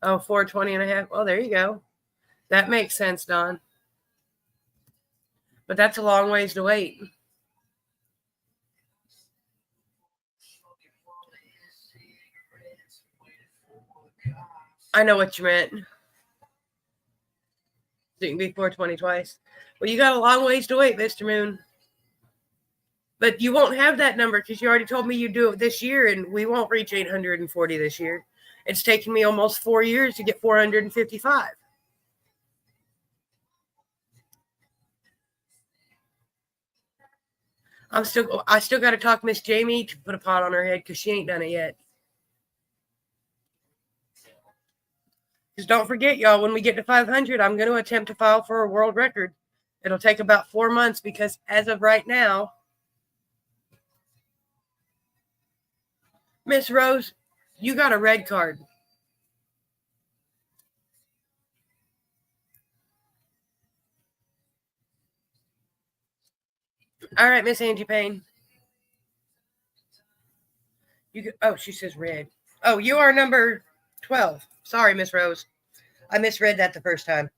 Oh, 420.5. Well, there you go. That makes sense, Don. But that's a long ways to wait. I know what you meant. So you can be 420 twice. Well, you got a long ways to wait, Mr. Moon. But you won't have that number because you already told me you do it this year, and we won't reach 840 this year. It's taken me almost 4 years to get 455. I still got to talk Miss Jamie to put a pot on her head because she ain't done it yet. Because don't forget, y'all, when we get to 500, I'm going to attempt to file for a world record. It'll take about 4 months because as of right now, Miss Rose, you got a red card. All right, Miss Angie Payne. She says red. Oh, you are number 12. Sorry, Miss Rose. I misread that the first time.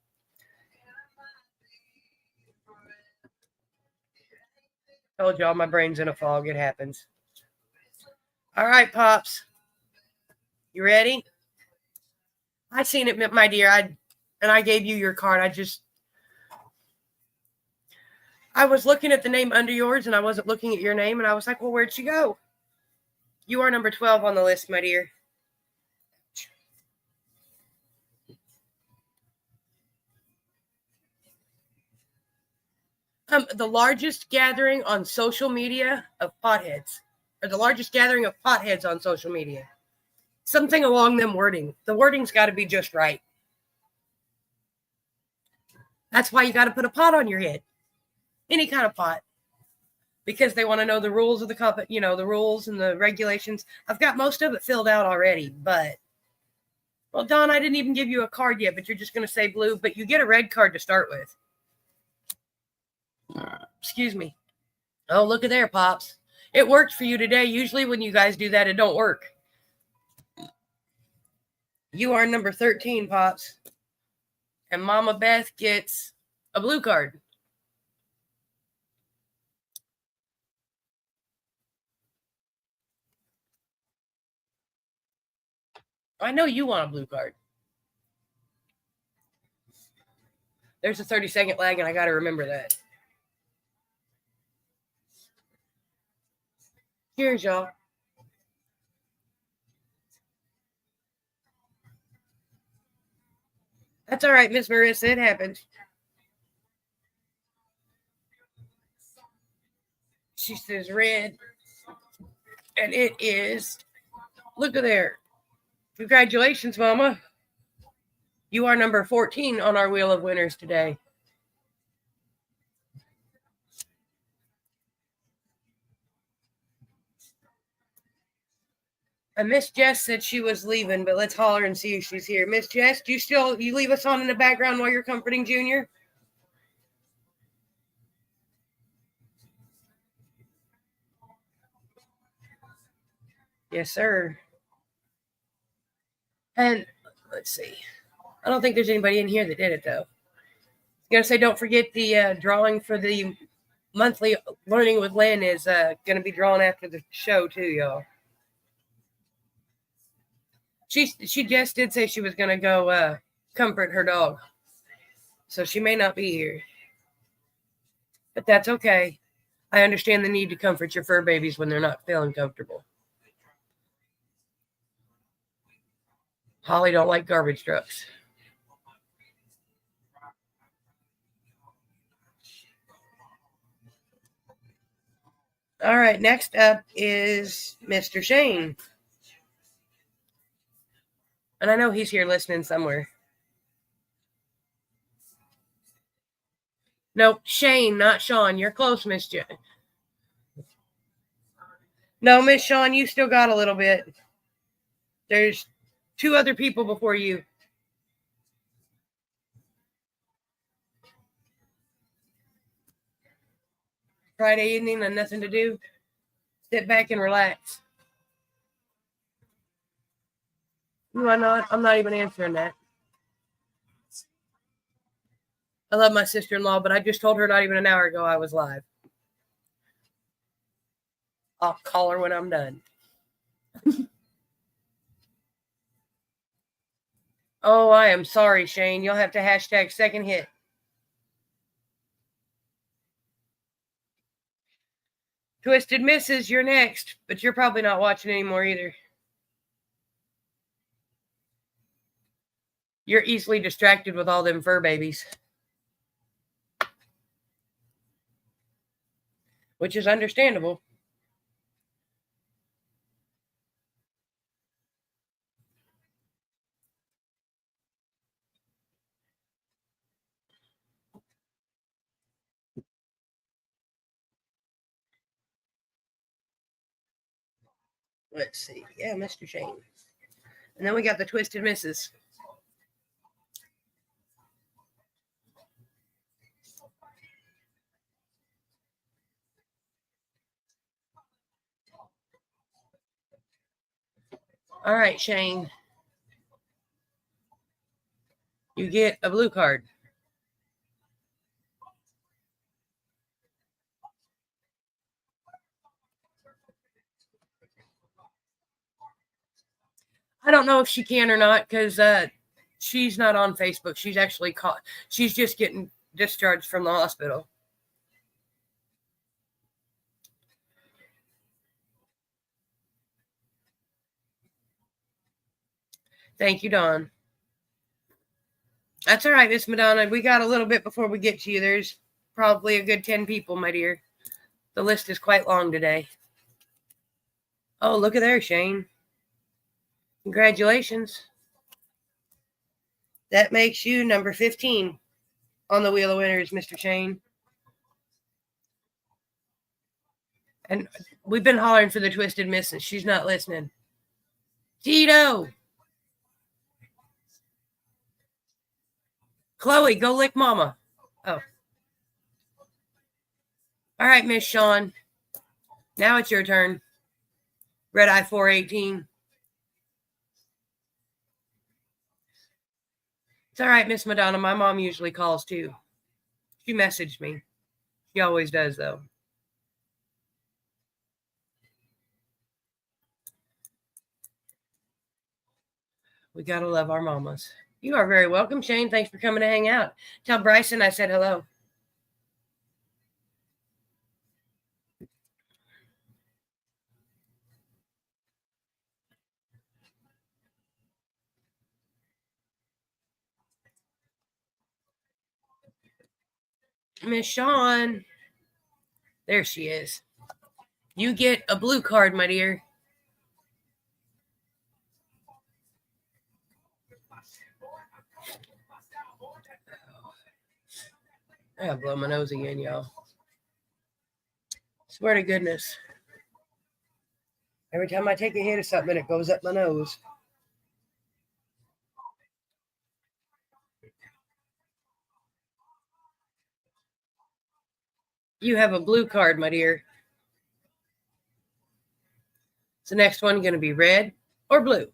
Told y'all my brain's in a fog. It happens. All right, Pops. You ready? I seen it, my dear. I gave you your card. I was looking at the name under yours, and I wasn't looking at your name, and I was like, well, where'd she go? You are number 12 on the list, my dear. The largest gathering on social media of potheads, or the largest gathering of potheads on social media. Something along them wording. The wording's got to be just right. That's why you got to put a pot on your head. Any kind of pot. Because they want to know the rules of the company, the rules and the regulations. I've got most of it filled out already, but well, Don, I didn't even give you a card yet, but you're just going to say blue, but you get a red card to start with. Excuse me. Oh, look at there, Pops. It worked for you today. Usually when you guys do that, it don't work. You are number 13, Pops. And Mama Beth gets a blue card. I know you want a blue card. There's a 30-second lag, and I got to remember that. Cheers, y'all. That's all right, Miss Marissa. It happened. She says red. And it is. Look at there. Congratulations, Mama. You are number 14 on our Wheel of Winners today. And Miss Jess said she was leaving, but let's holler and see if she's here. Miss Jess, do you leave us on in the background while you're comforting Junior? Yes, sir. And let's see. I don't think there's anybody in here that did it, though. I'm going to say don't forget the drawing for the monthly Learning with Lynn is going to be drawn after the show, too, y'all. She just did say she was going to go comfort her dog. So she may not be here. But that's okay. I understand the need to comfort your fur babies when they're not feeling comfortable. Holly don't like garbage trucks. All right, next up is Mr. Shane. And I know he's here listening somewhere. Nope, Shane, not Sean. You're close, Miss J. No, Miss Sean, you still got a little bit. There's 2 other people before you. Friday evening and nothing to do. Sit back and relax. Why not? I'm not even answering that. I love my sister-in-law, but I just told her not even an hour ago I was live. I'll call her when I'm done. Oh, I am sorry, Shane. You'll have to hashtag second hit. Twisted Misses, you're next, but you're probably not watching anymore either. You're easily distracted with all them fur babies. Which is understandable. Let's see. Yeah, Mr. Shane. And then we got the Twisted Misses. All right, Shane. You get a blue card. I don't know if she can or not because she's not on Facebook. She's actually caught. She's just getting discharged from the hospital. Thank you, Dawn. That's all right, Miss Madonna. We got a little bit before we get to you. There's probably a good 10 people, my dear. The list is quite long today. Oh, look at there, Shane. Congratulations. That makes you number 15 on the Wheel of Winners, Mr. Shane. And we've been hollering for the Twisted Misses. She's not listening. Tito! Chloe, go lick mama. Oh. All right, Miss Sean. Now it's your turn. RedEye 418. It's all right, Miss Madonna. My mom usually calls too. She messaged me. She always does, though. We got to love our mamas. You are very welcome, Shane. Thanks for coming to hang out. Tell Bryson I said hello. Miss Sean. There she is. You get a blue card, my dear. I gotta blow my nose again, y'all. Swear to goodness. Every time I take a hit of something, it goes up my nose. You have a blue card, my dear. Is the next one going to be red or blue?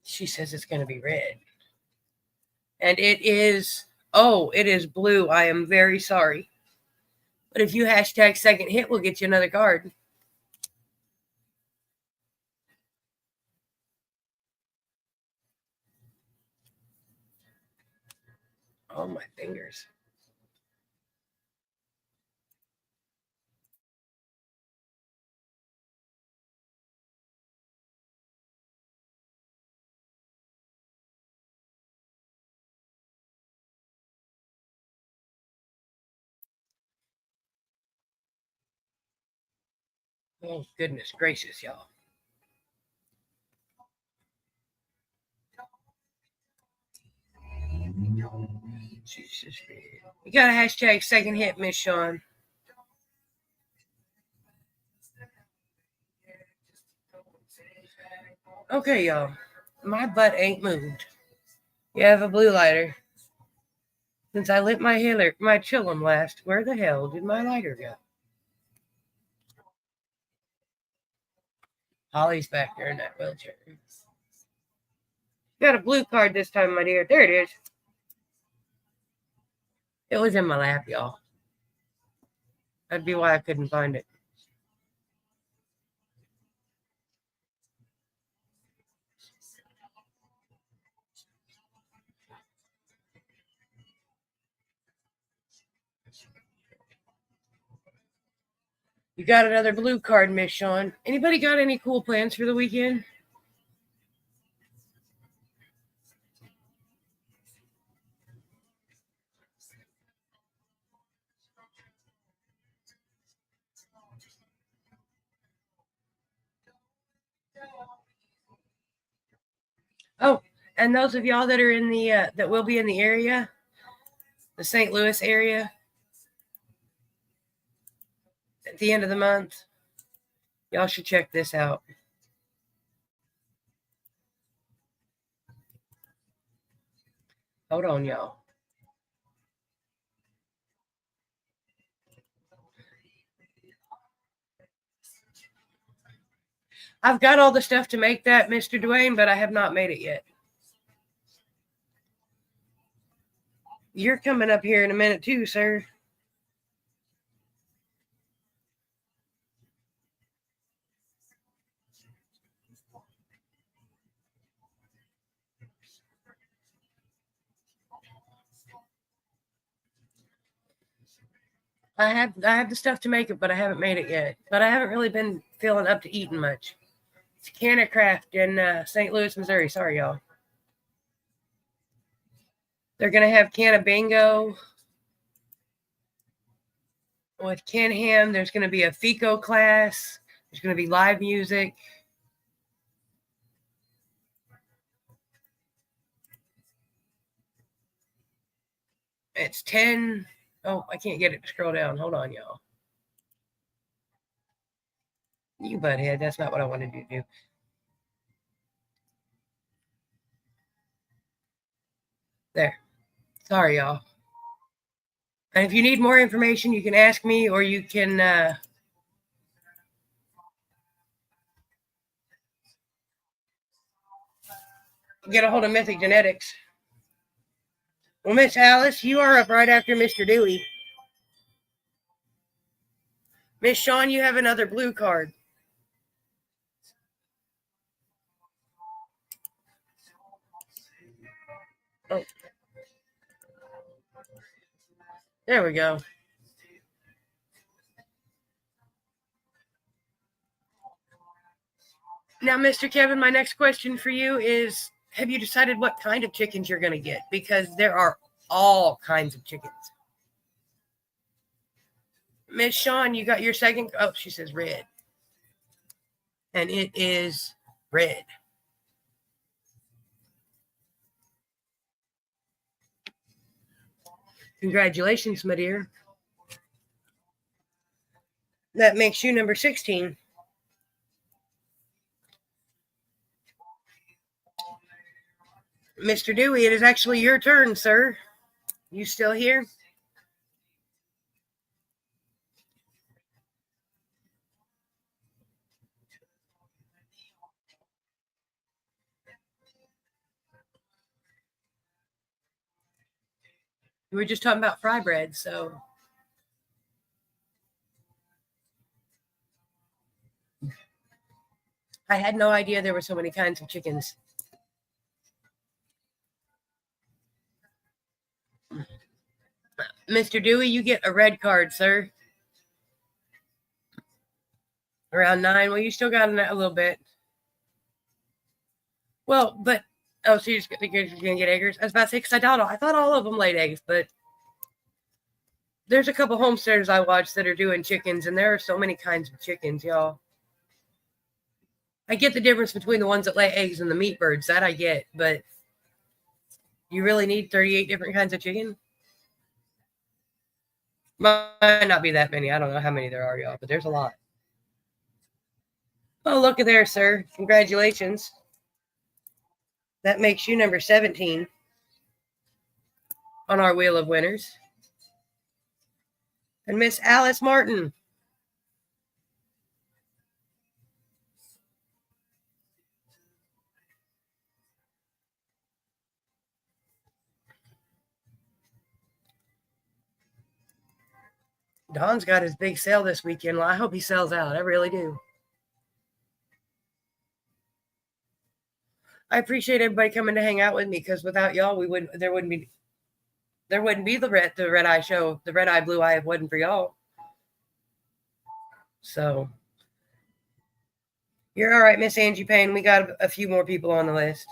She says it's going to be red. And it is, it is blue. I am very sorry. But if you hashtag second hit, we'll get you another card. Oh, my fingers. Oh, goodness gracious, y'all. You got a hashtag second hit, Miss Sean. Okay, y'all. My butt ain't moved. You have a blue lighter. Since I lit my chillum last, where the hell did my lighter go? Holly's back there in that wheelchair. Got a blue card this time, my dear. There it is. It was in my lap, y'all. That'd be why I couldn't find it. You got another blue card, Miss Sean. Anybody got any cool plans for the weekend? Oh, and those of y'all that are in the that will be in the area, the St. Louis area, at the end of the month, y'all should check this out. Hold on, y'all. I've got all the stuff to make that, Mr. Dwayne, but I have not made it yet. You're coming up here in a minute too, sir. I have the stuff to make it, but I haven't made it yet. But I haven't really been feeling up to eating much. It's Canna Craft in St. Louis, Missouri. Sorry, y'all. They're gonna have Canna Bingo with Ken Ham. There's gonna be a FICO class. There's gonna be live music. It's 10. Oh, I can't get it to scroll down. Hold on, y'all. You butthead. That's not what I wanted you to do. There. Sorry, y'all. And if you need more information, you can ask me or you can get a hold of Mythic Genetics. Well, Miss Alice, you are up right after Mr. Dewey. Miss Sean, you have another blue card. Oh. There we go. Now, Mr. Kevin, my next question for you is, have you decided what kind of chickens you're going to get? Because there are all kinds of chickens. Miss Sean, you got your second. Oh, she says red. And it is red. Congratulations, my dear. That makes you number 16. Mr. Dewey, it is actually your turn, sir. You still here? We were just talking about fry bread, so. I had no idea there were so many kinds of chickens. Mr. Dewey, you get a red card, sir. Around 9. Well, you still got a little bit. Well, but oh, so you're gonna get eggs? I was about to say, because I thought all of them laid eggs, but there's a couple homesteaders I watch that are doing chickens, and there are so many kinds of chickens, y'all. I get the difference between the ones that lay eggs and the meat birds. That I get, but you really need 38 different kinds of chicken? Might not be that many. I don't know how many there are, y'all, but there's a lot. Oh, look at there, sir. Congratulations. That makes you number 17 on our wheel of winners. And Miss Alice Martin. Don's got his big sale this weekend. Well, I hope he sells out. I really do. I appreciate everybody coming to hang out with me because without y'all, there wouldn't be the RedEye show, the RedEye BlueEye if it wasn't for y'all. So you're all right, Miss Angie Payne. We got a few more people on the list.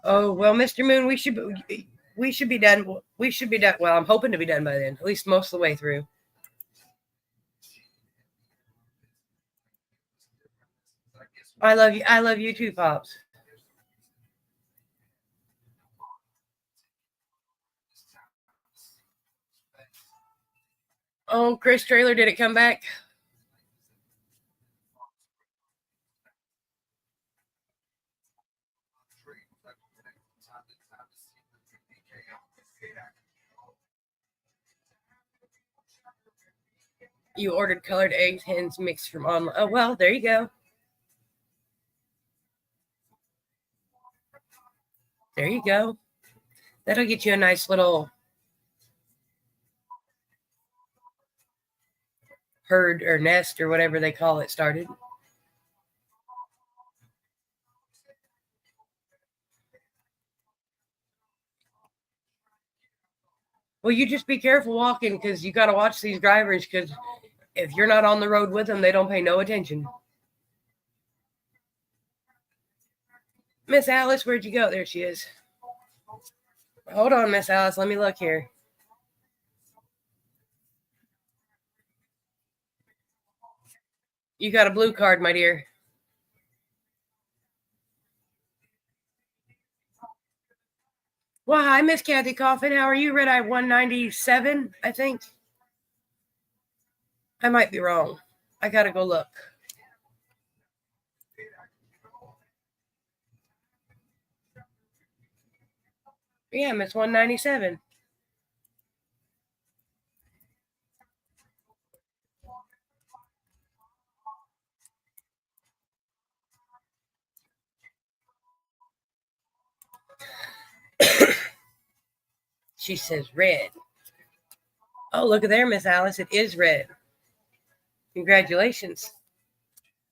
Oh well, Mr. Moon, we should be done. We should be done. Well, I'm hoping to be done by then, at least most of the way through. I love you. I love you too, Pops. Oh, Chris Trailer, did it come back? You ordered colored eggs, hens mixed from online. Oh well, there you go. There you go. That'll get you a nice little herd or nest or whatever they call it started. Well, you just be careful walking because you got to watch these drivers because if you're not on the road with them, they don't pay no attention. Miss Alice, where'd you go? There she is. Hold on, Miss Alice. Let me look here. You got a blue card, my dear. Well, hi, Miss Kathy Coffin. How are you? RedEye 197, I think. I might be wrong. I gotta go look. Yeah, Miss 197. She says red. Oh, look at there, Miss Alice. It is red. Congratulations.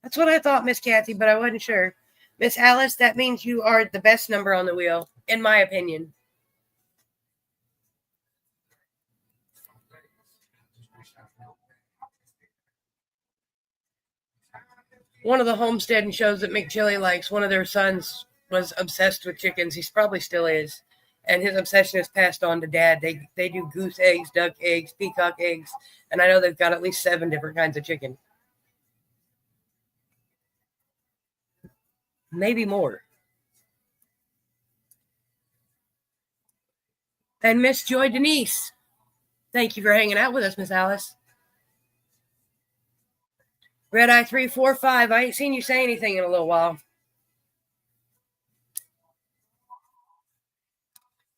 That's what I thought, Miss Kathy, but I wasn't sure. Miss Alice, that means you are the best number on the wheel, in my opinion. One of the homesteading shows that McChilly likes, one of their sons was obsessed with chickens. He probably still is. And his obsession is passed on to dad. They do goose eggs, duck eggs, peacock eggs, and I know they've got at least 7 different kinds of chicken. Maybe more. And Miss Joy Denise, thank you for hanging out with us, Miss Alice. RedEye 345. I ain't seen you say anything in a little while.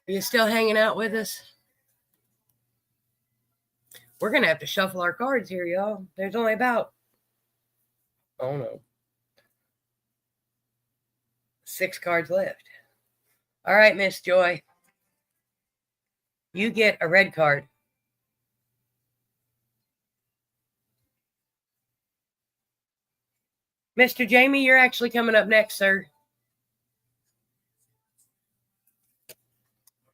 Are you still hanging out with us? We're gonna have to shuffle our cards here, y'all. There's only about, oh no, 6 cards left. All right, Miss Joy. You get a red card. Mr. Jamie, you're actually coming up next, sir.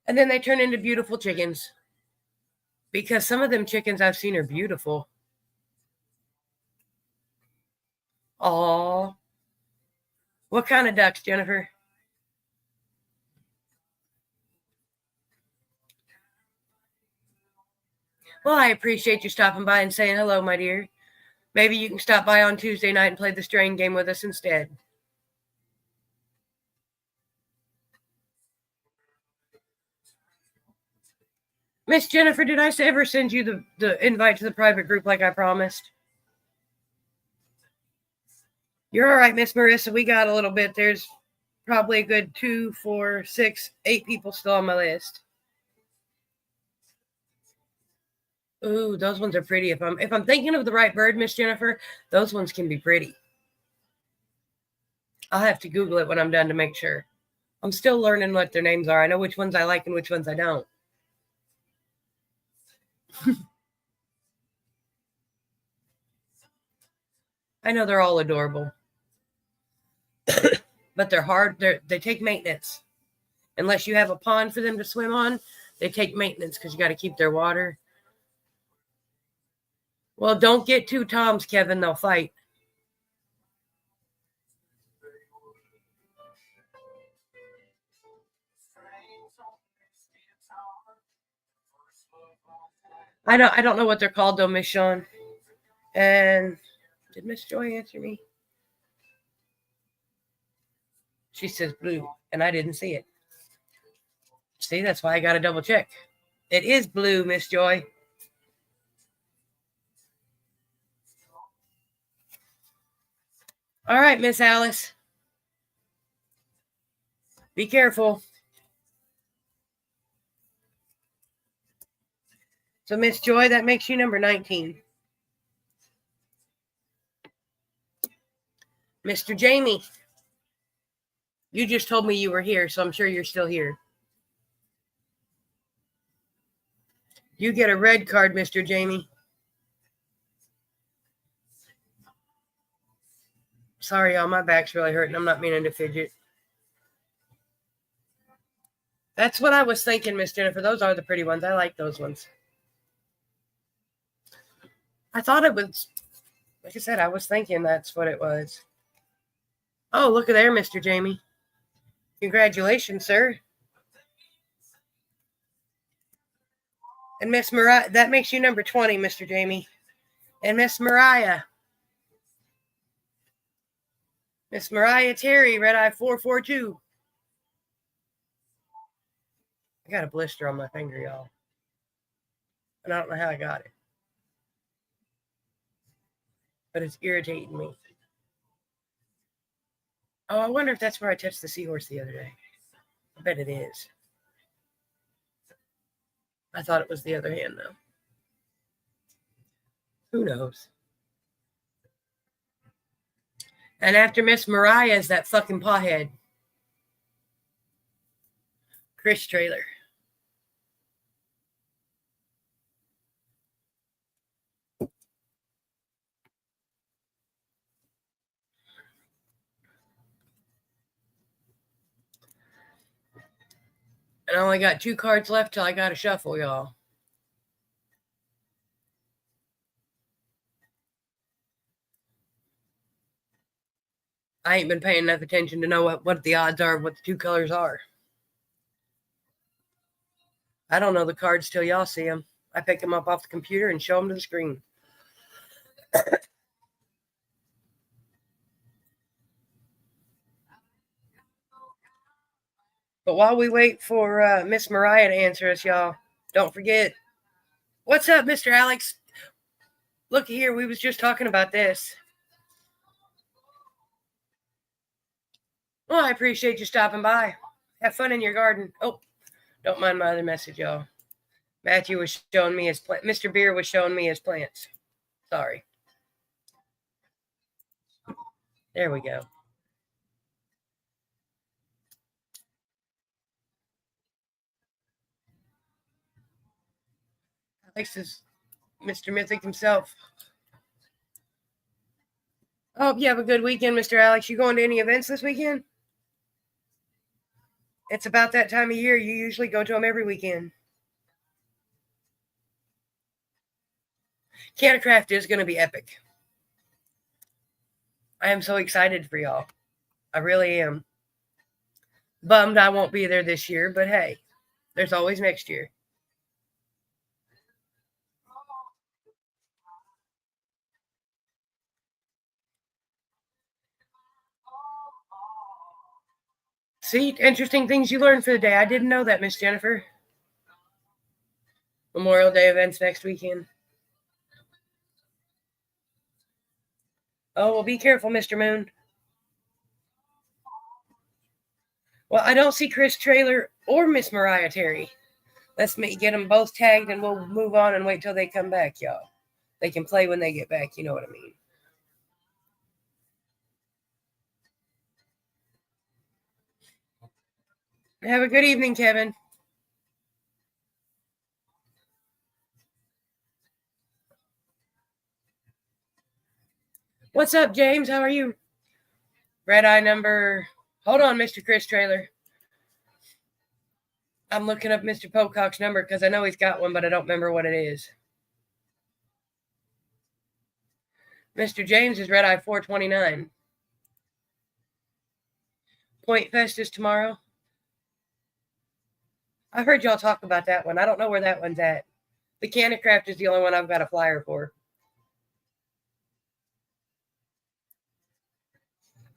And then they turn into beautiful chickens. Because some of them chickens I've seen are beautiful. Aw. What kind of ducks, Jennifer? Well, I appreciate you stopping by and saying hello, my dear. Maybe you can stop by on Tuesday night and play the strain game with us instead. Miss Jennifer, did I ever send you the invite to the private group like I promised? You're all right, Miss Marissa. We got a little bit. There's probably a good 2, 4, 6, 8 people still on my list. Ooh, those ones are pretty. If I'm thinking of the right bird, Miss Jennifer, those ones can be pretty. I'll have to Google it when I'm done to make sure. I'm still learning what their names are. I know which ones I like and which ones I don't. I know they're all adorable. But they're hard. They take maintenance. Unless you have a pond for them to swim on, they take maintenance because you got to keep their water. Well, don't get 2 toms, Kevin. They'll fight. I don't know what they're called though, Miss Sean. And did Miss Joy answer me? She says blue, and I didn't see it. See, that's why I got to double check. It is blue, Miss Joy. All right, Miss Alice. Be careful. So, Miss Joy, that makes you number 19. Mr. Jamie, you just told me you were here, so I'm sure you're still here. You get a red card, Mr. Jamie. Sorry, y'all, my back's really hurting. I'm not meaning to fidget. That's what I was thinking, Miss Jennifer. Those are the pretty ones. I like those ones. I thought it was, like I said, I was thinking that's what it was. Oh, look at there, Mr. Jamie. Congratulations, sir. And Miss Mariah, that makes you number 20, Mr. Jamie. And Miss Mariah. Miss Mariah Terry, RedEye 442. I got a blister on my finger, y'all. And I don't know how I got it. But it's irritating me. Oh, I wonder if that's where I touched the seahorse the other day. I bet it is. I thought it was the other hand, though. Who knows? And after Miss Mariah is that fucking pawhead. Chris Trailer. And I only got 2 cards left till I got to shuffle, y'all. I ain't been paying enough attention to know what the odds are of what the 2 colors are. I don't know the cards till y'all see them. I pick them up off the computer and show them to the screen. But while we wait for Miss Mariah to answer us, y'all, don't forget. What's up, Mr. Alex? Look here, we was just talking about this. Well, I appreciate you stopping by. Have fun in your garden. Oh, don't mind my other message, y'all. Matthew was showing me his plant. Mr. Beer was showing me his plants. Sorry. There we go. Alex is Mr. Mythic himself. I hope you have a good weekend, Mr. Alex. You going to any events this weekend? It's about that time of year. You usually go to them every weekend. Canacraft is going to be epic. I am so excited for y'all. I really am. Bummed I won't be there this year, but hey, there's always next year. See, interesting things you learned for the day. I didn't know that, Miss Jennifer. Memorial Day events next weekend. Oh, well, be careful, Mr. Moon. Well, I don't see Chris Trailer or Miss Mariah Terry. Let's get them both tagged and we'll move on and wait till they come back, y'all. They can play when they get back. You know what I mean. Have a good evening, Kevin. What's up, James? How are you? RedEye number. Hold on, Mr. Chris Trailer. I'm looking up Mr. Pocock's number because I know he's got one, but I don't remember what it is. Mr. James is RedEye 429. Point Fest is tomorrow. I've heard y'all talk about that one. I don't know where that one's at. The Cannon Craft is the only one I've got a flyer for.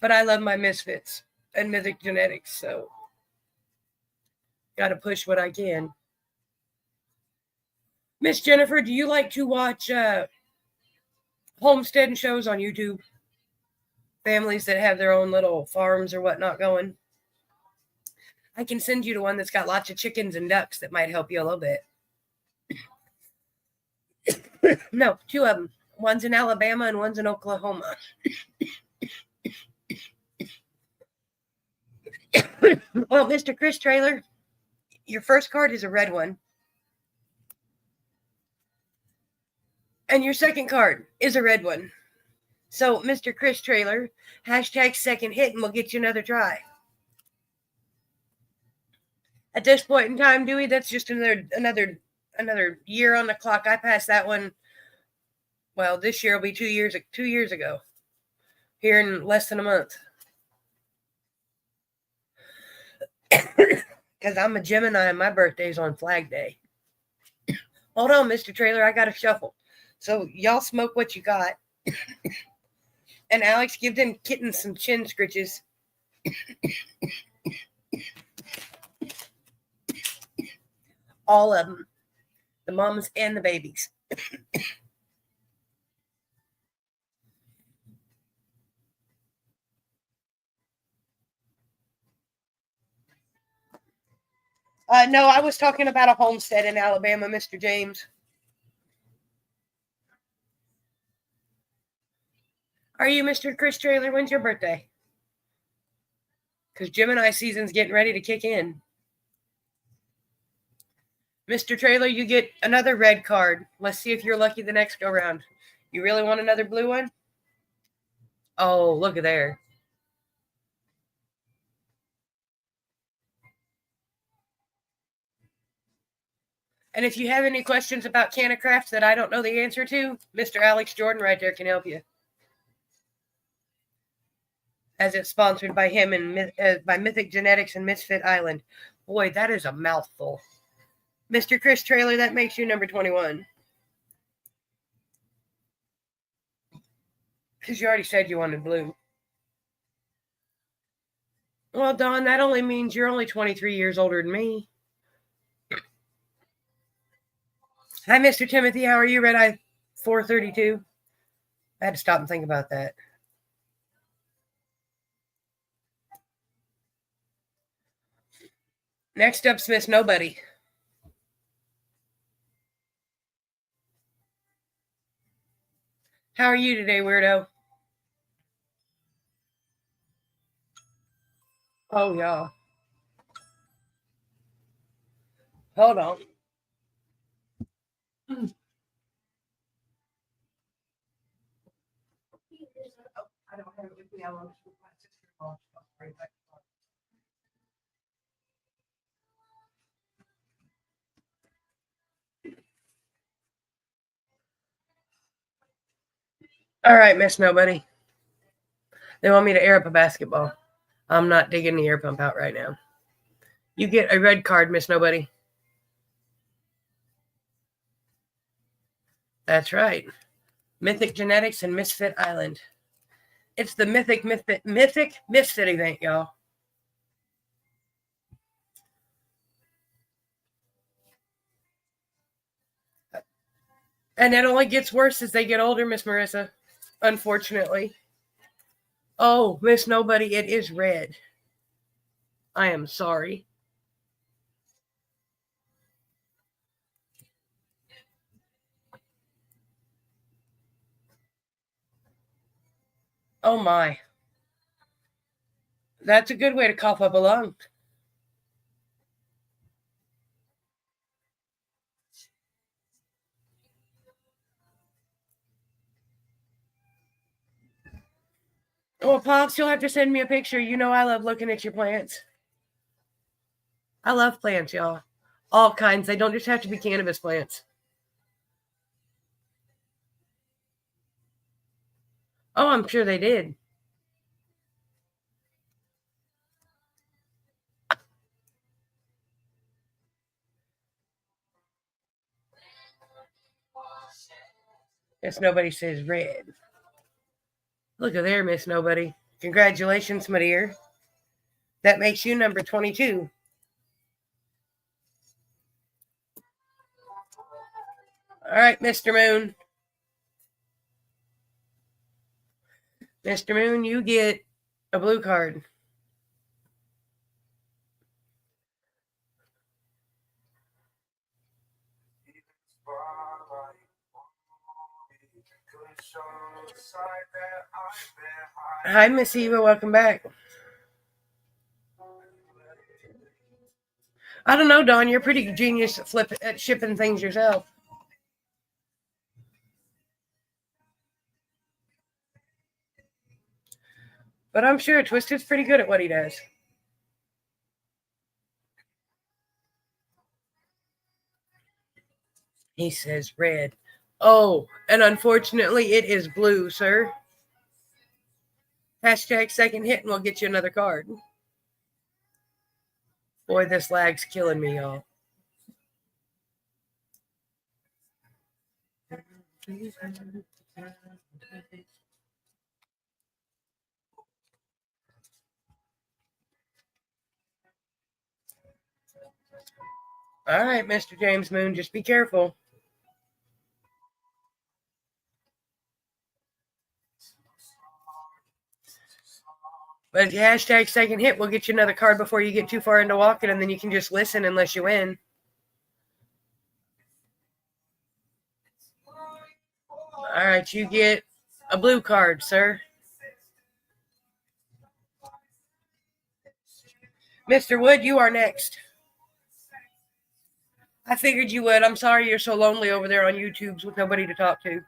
But I love my Misfits and Mythic Genetics, so got to push what I can. Miss Jennifer, do you like to watch homestead shows on YouTube? Families that have their own little farms or whatnot going. I can send you to one that's got lots of chickens and ducks that might help you a little bit. No, two of them. One's in Alabama and one's in Oklahoma. Well, Mr. Chris Trailer, your first card is a red one. And your second card is a red one. So, Mr. Chris Trailer, hashtag second hit and we'll get you another try. At this point in time, Dewey, that's just another year on the clock. I passed that one. Well, this year will be 2 years ago. Here in less than a month. Because I'm a Gemini and my birthday's on Flag Day. Hold on, Mr. Trailer, I got to shuffle. So y'all smoke what you got. And Alex, give them kittens some chin scritches. All of them. The mamas and the babies. No, I was talking about a homestead in Alabama, Mr. James. Are you Mr. Chris Trailer? When's your birthday? Because Gemini season's getting ready to kick in. Mr. Trailer, you get another red card. Let's see if you're lucky the next go round. You really want another blue one? Oh, look at there. And if you have any questions about Cannon Craft that I don't know the answer to, Mr. Alex Jordan right there can help you. As it's sponsored by him and by Mythic Genetics and Misfit Island. Boy, that is a mouthful. Mr. Chris Trailer, that makes you number 21. Because you already said you wanted blue. Well, Don, that only means you're only 23 years older than me. Hi, Mr. Timothy. How are you? RedEye 432. I had to stop and think about that. Next up, Miss Nobody. How are you today, weirdo? Oh, y'all. Hold on. I don't have it with me. I want to my sister-in-law. All right, Miss Nobody. They want me to air up a basketball. I'm not digging the air pump out right now. You get a red card, Miss Nobody. That's right. Mythic Genetics and Misfit Island. It's the Mythic Misfit event, y'all. And it only gets worse as they get older, Miss Marissa. Unfortunately. Oh, Miss Nobody, it is red. I am sorry. Oh my. That's a good way to cough up a lung. Well, Pops, you'll have to send me a picture. You know I love looking at your plants. I love plants, y'all. All kinds. They don't just have to be cannabis plants. Oh, I'm sure they did. Miss Nobody says red. Look at there, Miss Nobody. Congratulations, my dear. That makes you number 22. All right, Mr. Moon. Mr. Moon, you get a blue card. Hi, Miss Eva. Welcome back. I don't know, Don. You're pretty genius at shipping things yourself. But I'm sure Twisted's pretty good at what he does. He says red. Oh, and unfortunately, it is blue, sir. Hashtag second hit, and we'll get you another card. Boy, this lag's killing me, y'all. All right, Mr. James Moon, just be careful. But if you hashtag second hit, we'll get you another card before you get too far into walking, and then you can just listen unless you win. All right, you get a blue card, sir. Mr. Wood, you are next. I figured you would. I'm sorry you're so lonely over there on YouTube with nobody to talk to.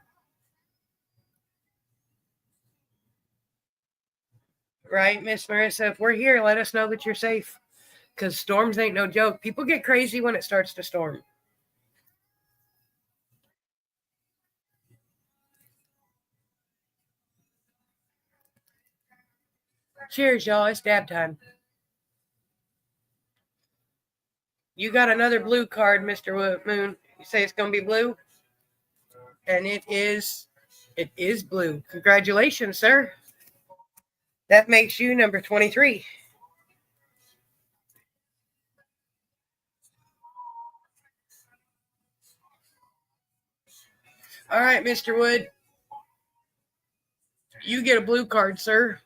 Right, Miss Marissa? If we're here, let us know that you're safe. Because storms ain't no joke. People get crazy when it starts to storm. Cheers, y'all. It's dab time. You got another blue card, Mr. Moon. You say it's going to be blue? And it is blue. Congratulations, sir. That makes you number 23. All right, Mr. Wood. You get a blue card, sir.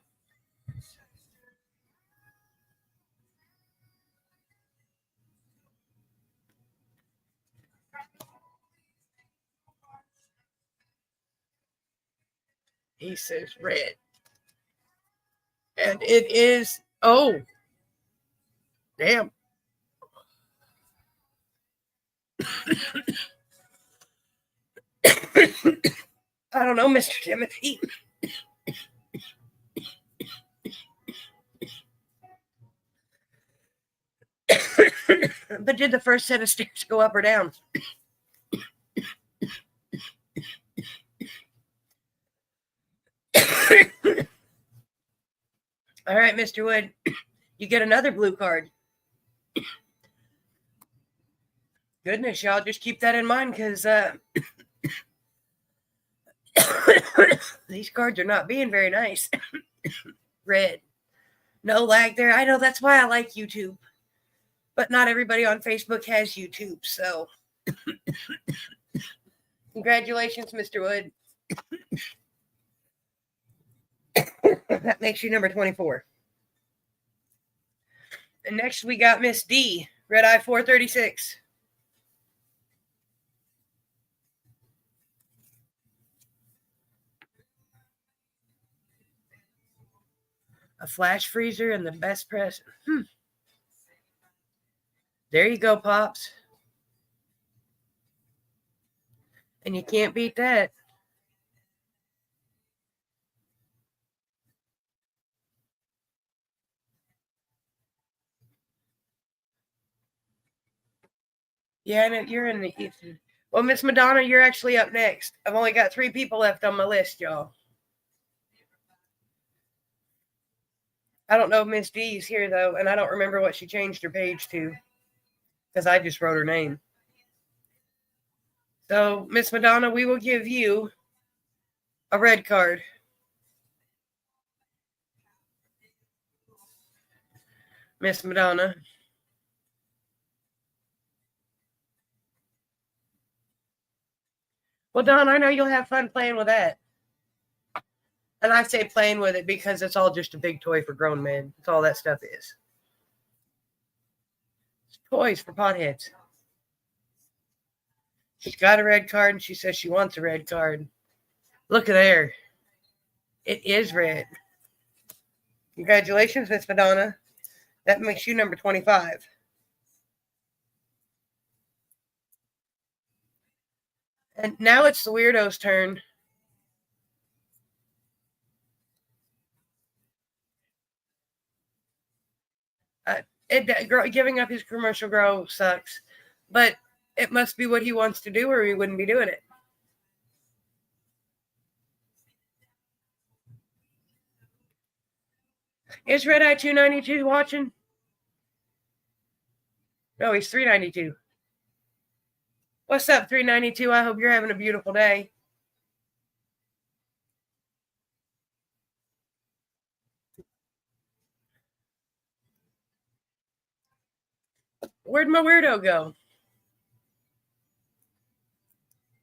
He says red. And it is, oh, damn. I don't know, Mr. Timothy. But did the first set of stairs go up or down? All right, Mr. Wood, you get another blue card. Goodness, y'all, just keep that in mind because these cards are not being very nice. Red. No lag there. I know that's why I like YouTube. But not everybody on Facebook has YouTube, so Congratulations, Mr. Wood. That makes you number 24. And next we got Miss D, RedEye 436. A flash freezer and the best press. There you go, Pops. And you can't beat that. Yeah, and you're in the... Well, Miss Madonna, you're actually up next. I've only got 3 people left on my list, y'all. I don't know if Miss D's here, though, and I don't remember what she changed her page to because I just wrote her name. So, Miss Madonna, we will give you a red card. Miss Madonna. Well, Don, I know you'll have fun playing with that. And I say playing with it because it's all just a big toy for grown men. That's all that stuff is. It's toys for potheads. She's got a red card and she says she wants a red card. Look at there. It is red. Congratulations, Miss Madonna. That makes you number 25. And now it's the weirdo's turn. Giving up his commercial grow sucks, but it must be what he wants to do or he wouldn't be doing it. Is RedEye 292 watching? No, he's 392. What's up, 392? I hope you're having a beautiful day. Where'd my weirdo go?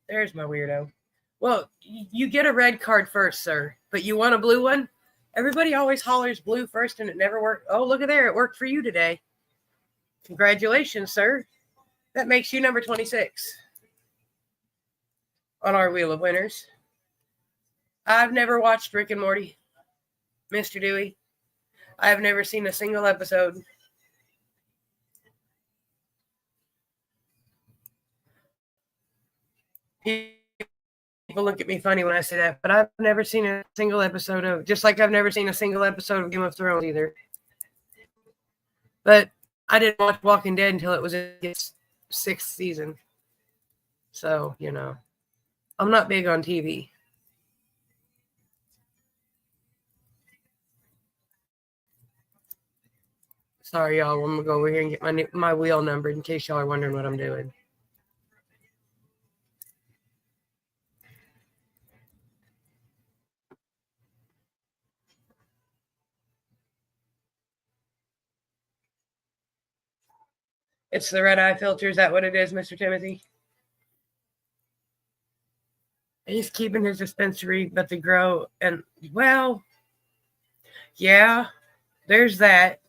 There's my weirdo. Well, you get a red card first, sir, but you want a blue one? Everybody always hollers blue first and it never worked. Oh, look at there. It worked for you today. Congratulations, sir. That makes you number 26 on our Wheel of Winners. I've never watched Rick and Morty, Mr. Dewey. I've never seen a single episode. People look at me funny when I say that, but I've never seen a single episode of, just like I've never seen a single episode of Game of Thrones either. But I didn't watch Walking Dead until it was its 6th season. So, you know, I'm not big on TV. Sorry, y'all. I'm going to go over here and get my wheel numbered in case y'all are wondering what I'm doing. It's the RedEye filter. Is that what it is, Mr. Timothy? He's keeping his dispensary, but the grow and, well, yeah, there's that.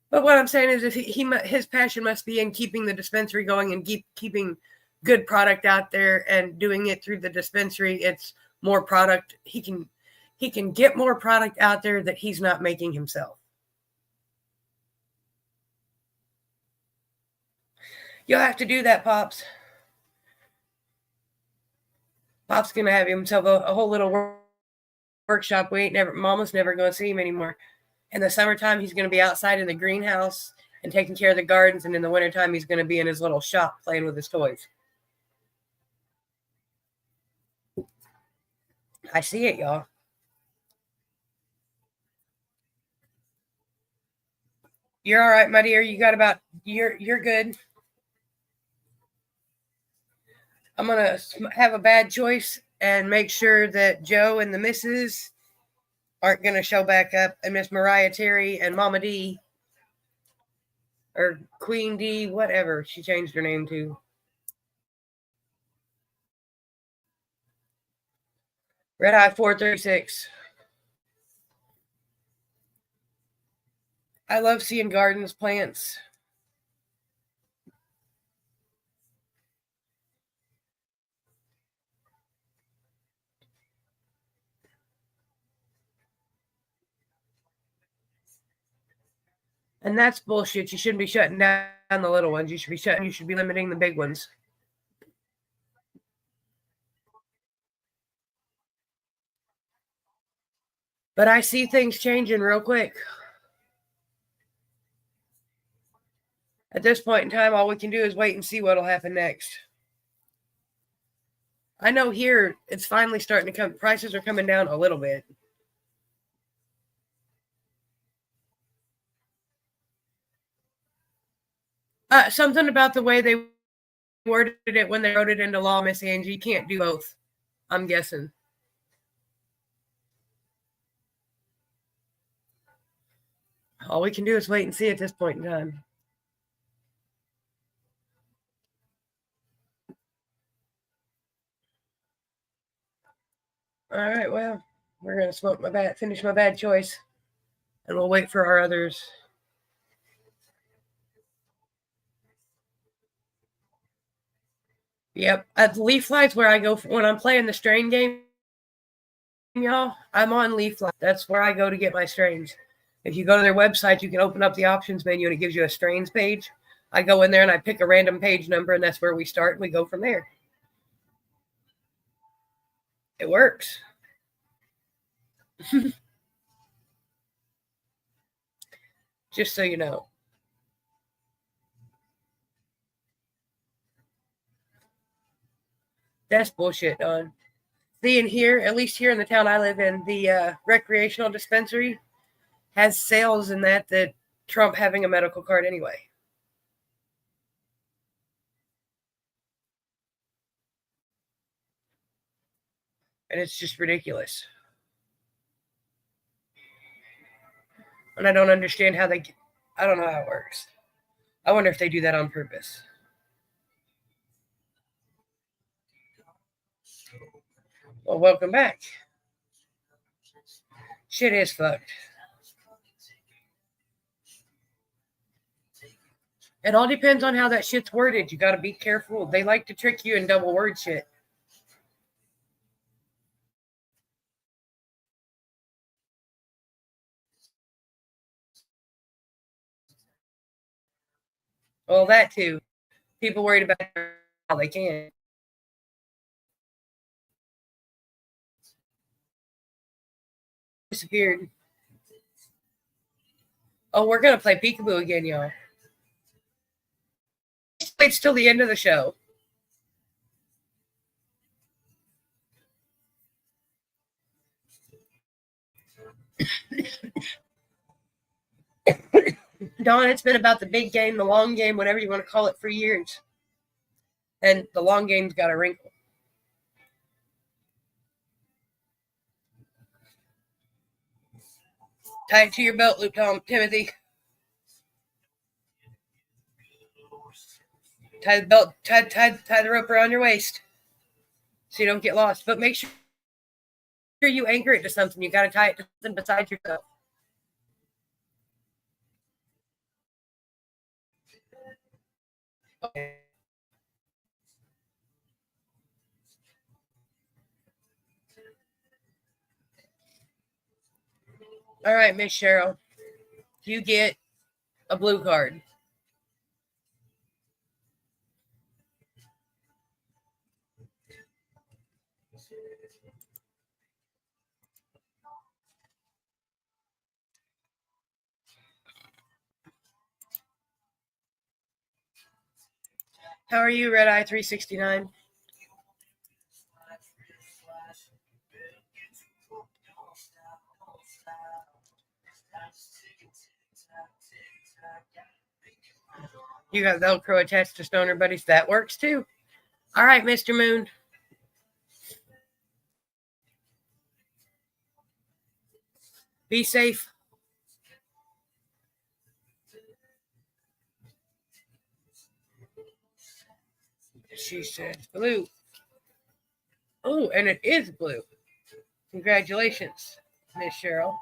But what I'm saying is, if his passion must be in keeping the dispensary going and keeping good product out there and doing it through the dispensary. It's more product. He can get more product out there that he's not making himself. You'll have to do that, Pops. Pop's gonna have himself a whole little workshop. Mama's never gonna see him anymore. In the summertime, he's gonna be outside in the greenhouse and taking care of the gardens, and in the wintertime, he's gonna be in his little shop playing with his toys. I see it, y'all. You're all right, my dear. You're good. I'm going to have a bad choice and make sure that Joe and the missus aren't going to show back up, and Miss Mariah Terry and Mama D, or Queen D, whatever she changed her name to. RedEye 436. I love seeing gardens, plants. And that's bullshit. You shouldn't be shutting down the little ones. You should be limiting the big ones. But I see things changing real quick. At this point in time, all we can do is wait and see what'll happen next. I know here it's finally starting to come. Prices are coming down a little bit. Something about the way they worded it when they wrote it into law, Miss Angie. You can't do both, I'm guessing. All we can do is wait and see at this point in time. All right, well, we're going to finish my bad choice, and we'll wait for our others. Yep, at Leaf Light's where I go when I'm playing the strain game, y'all. I'm on Leaf Light. That's where I go to get my strains. If you go to their website, you can open up the options menu and it gives you a strains page. I go in there and I pick a random page number, and that's where we start, and we go from there. It works. Just so you know. That's bullshit, Don. Seeing here, at least here in the town I live in, the recreational dispensary has sales in that trump having a medical card anyway. And it's just ridiculous. And I don't understand how I don't know how it works. I wonder if they do that on purpose. Well, welcome back. Shit is fucked. It all depends on how that shit's worded. You got to be careful. They like to trick you and double word shit. Well, that too. People worried about how they can. Disappeared. Oh, we're gonna play peekaboo again, y'all. Wait till the end of the show. Don, it's been about the big game, the long game, whatever you want to call it, for years. And the long game's got a wrinkle. Tie it to your belt loop, Timothy. Tie the rope around your waist so you don't get lost. But make sure you anchor it to something. You got to tie it to something beside yourself. Okay. All right, Miss Cheryl, you get a blue card. How are you, RedEye 369? You got Velcro attached to Stoner Buddies. That works too. All right, Mr. Moon. Be safe. She said blue. Oh, and it is blue. Congratulations, Miss Cheryl.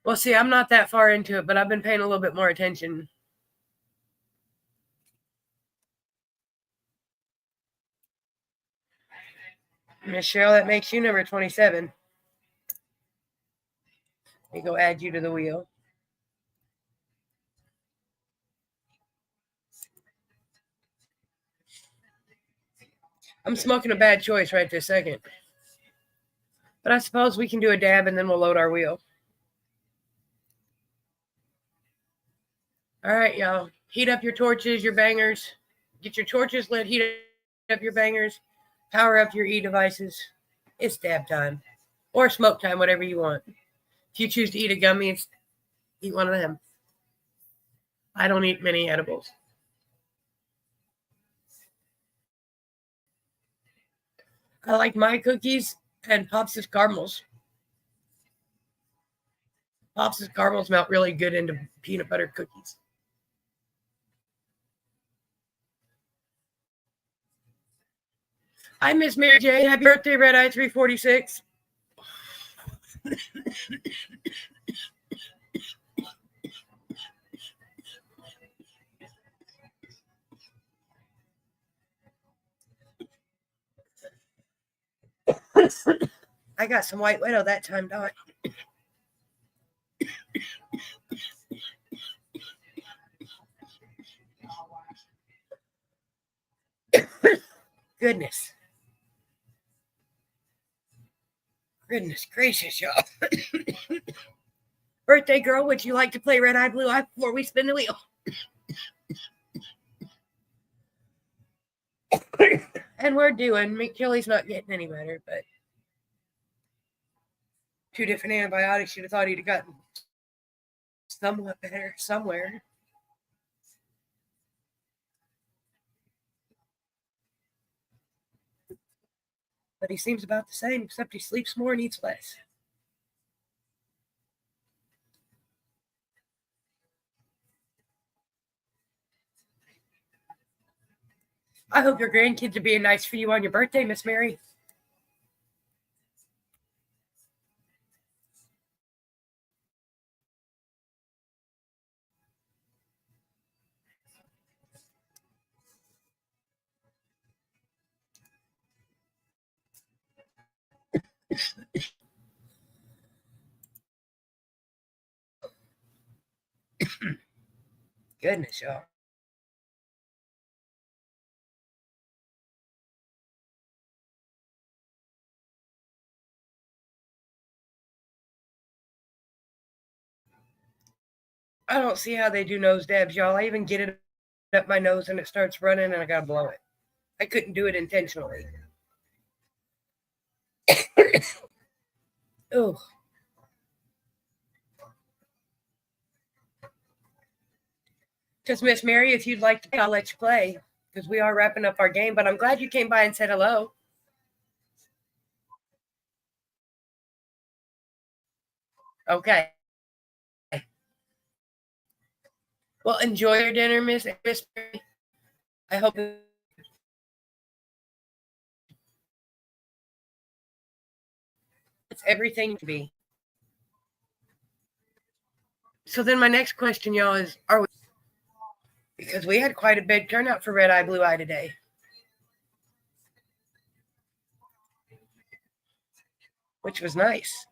Well, see, I'm not that far into it, but I've been paying a little bit more attention. Miss Cheryl, that makes you number 27. Let me go add you to the wheel. I'm smoking a bad choice right this second. But I suppose we can do a dab and then we'll load our wheel. All right, y'all. Heat up your torches, your bangers. Get your torches lit, heat up your bangers, power up your e-devices. It's dab time. Or smoke time, whatever you want. If you choose to eat a gummy, eat one of them. I don't eat many edibles. I like my cookies and Pops' caramels. Pops' caramels melt really good into peanut butter cookies. Hi, Miss Mary J. Happy birthday, RedEye 346. I got some White Widow that time, Doc. Goodness. Goodness gracious, y'all. Birthday girl, would you like to play RedEye, BlueEye before we spin the wheel? And we're doing. McKilly's not getting any better, but 2 different antibiotics. You'd have thought he'd have gotten somewhat better somewhere. But he seems about the same, except he sleeps more and eats less. I hope your grandkids are being nice for you on your birthday, Miss Mary. Goodness, y'all. I don't see how they do nose dabs, y'all. I even get it up my nose and it starts running and I gotta blow it. I couldn't do it intentionally. Oh. Because Miss Mary, if you'd like to play, I'll let you play. Because we are wrapping up our game. But I'm glad you came by and said hello. Okay. Well, enjoy your dinner, Miss Mary. I hope it's everything to be. So then my next question, y'all, is are we, because we had quite a big turnout for RedEye, BlueEye today. Which was nice.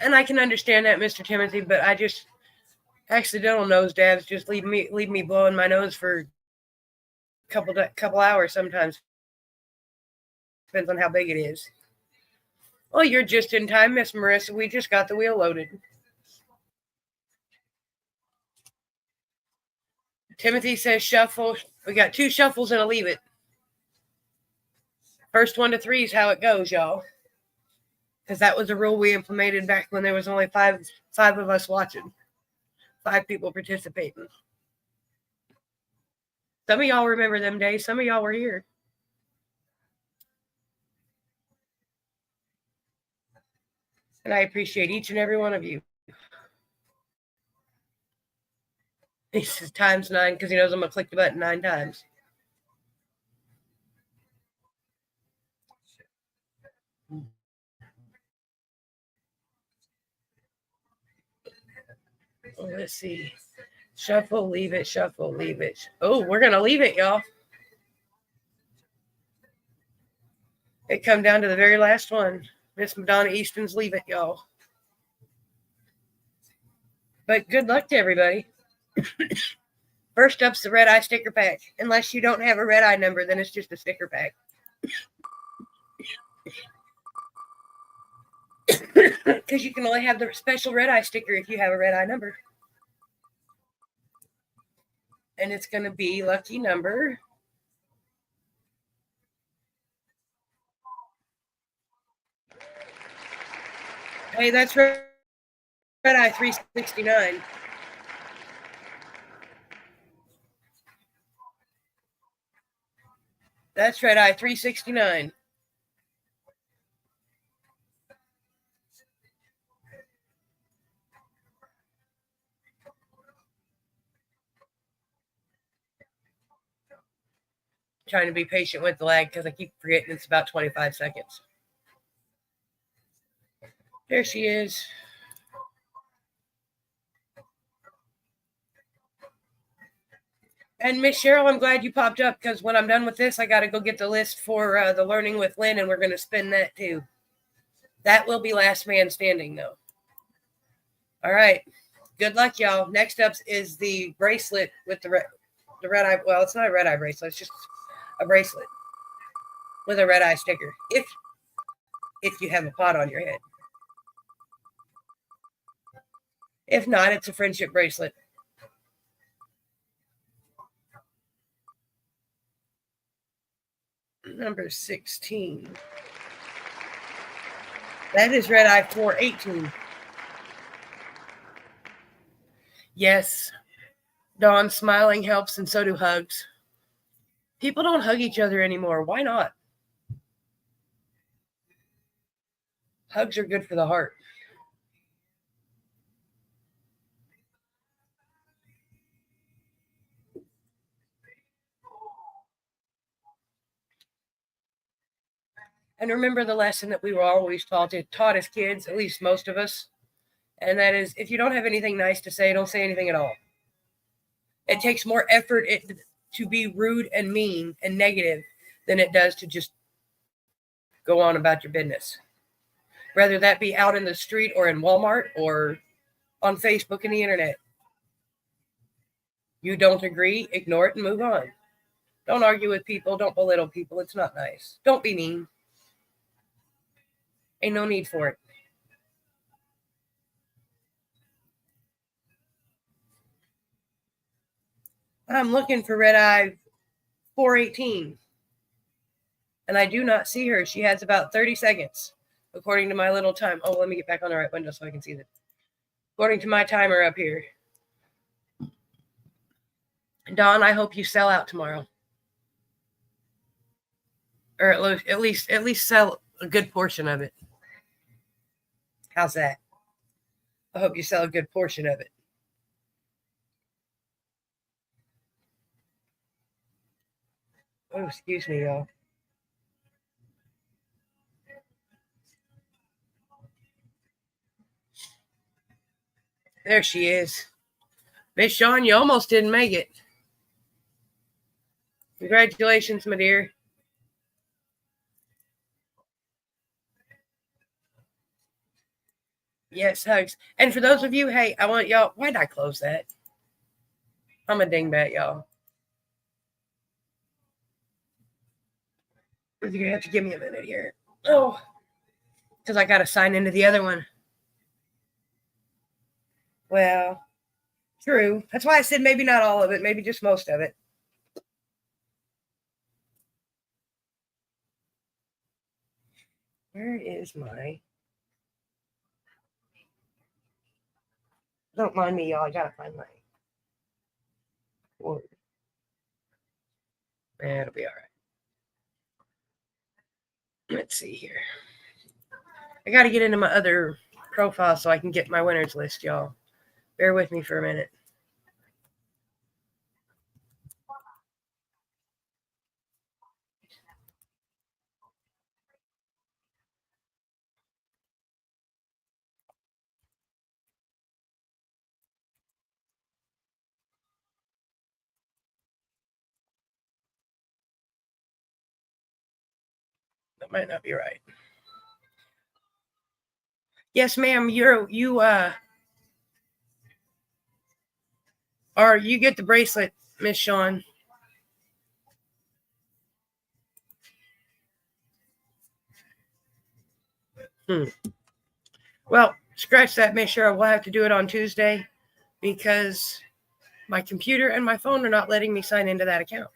And I can understand that, Mr. Timothy, but I just accidental nose dabs just leave me blowing my nose for a couple hours sometimes. Depends on how big it is. Well, you're just in time, Miss Marissa. We just got the wheel loaded. Timothy says shuffle. We got 2 shuffles and a leave it. First 1 to 3 is how it goes, y'all. Because that was a rule we implemented back when there was only five of us watching. 5 people participating. Some of y'all remember them days. Some of y'all were here. And I appreciate each and every one of you. He says times 9 because he knows I'm going to click the button 9 times. Oh, let's see. Shuffle, leave it, shuffle, leave it. Oh, we're going to leave it, y'all. It come down to the very last one. Miss Madonna Easton's leave it, y'all. But good luck to everybody. First up's the RedEye sticker pack. Unless you don't have a RedEye number, then it's just a sticker pack. Because you can only have the special RedEye sticker if you have a RedEye number. And it's going to be lucky number. Hey, that's RedEye 369. That's RedEye 369. Trying to be patient with the lag because I keep forgetting it's about 25 seconds. There she is. And Miss Cheryl, I'm glad you popped up because when I'm done with this, I got to go get the list for the Learning with Lynn, and we're going to spin that too. That will be last man standing, though. All right. Good luck, y'all. Next up is the bracelet with the RedEye. Well, it's not a RedEye bracelet. It's just a bracelet with a RedEye sticker. If you have a pot on your head. If not, it's a friendship bracelet. Number 16. That is RedEye 418. Yes. Dawn, smiling helps, and so do hugs. People don't hug each other anymore. Why not? Hugs are good for the heart. And remember the lesson that we were always taught as kids, at least most of us, and that is if you don't have anything nice to say, don't say anything at all. It takes more effort to be rude and mean and negative than it does to just go on about your business. Whether that be out in the street or in Walmart or on Facebook and the internet. You don't agree, ignore it and move on. Don't argue with people. Don't belittle people. It's not nice. Don't be mean. Ain't no need for it. I'm looking for RedEye 418. And I do not see her. She has about 30 seconds, according to my little time. Oh, let me get back on the right window so I can see that. According to my timer up here. Dawn, I hope you sell out tomorrow. Or at least sell a good portion of it. How's that? I hope you sell a good portion of it. Oh, excuse me, y'all. There she is. Miss Shawn, you almost didn't make it. Congratulations, my dear. Yes, hugs. And for those of you, hey, I want y'all. Why did I close that? I'm a dingbat, y'all. You're going to have to give me a minute here. Oh, because I got to sign into the other one. Well, true. That's why I said maybe not all of it, maybe just most of it. Where is my... Don't mind me, y'all. I got to find my... Word. It'll be all right. Let's see here. I got to get into my other profile so I can get my winners list, y'all. Bear with me for a minute. That might not be right. Yes, ma'am. You get the bracelet, Miss Sean. Well, scratch that, Miss Cheryl. We'll have to do it on Tuesday because my computer and my phone are not letting me sign into that account.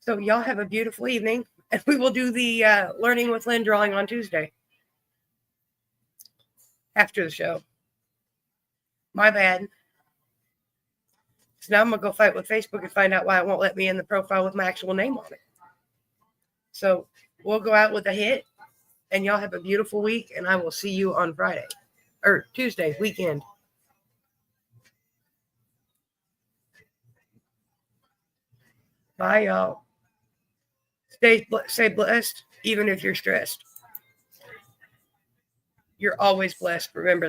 So y'all have a beautiful evening, and we will do the Learning with Lynn drawing on Tuesday after the show. My bad. So now I'm going to go fight with Facebook and find out why it won't let me in the profile with my actual name on it. So we'll go out with a hit, and y'all have a beautiful week, and I will see you on Friday or Tuesday weekend. Bye, y'all. Stay blessed, even if you're stressed. You're always blessed. Remember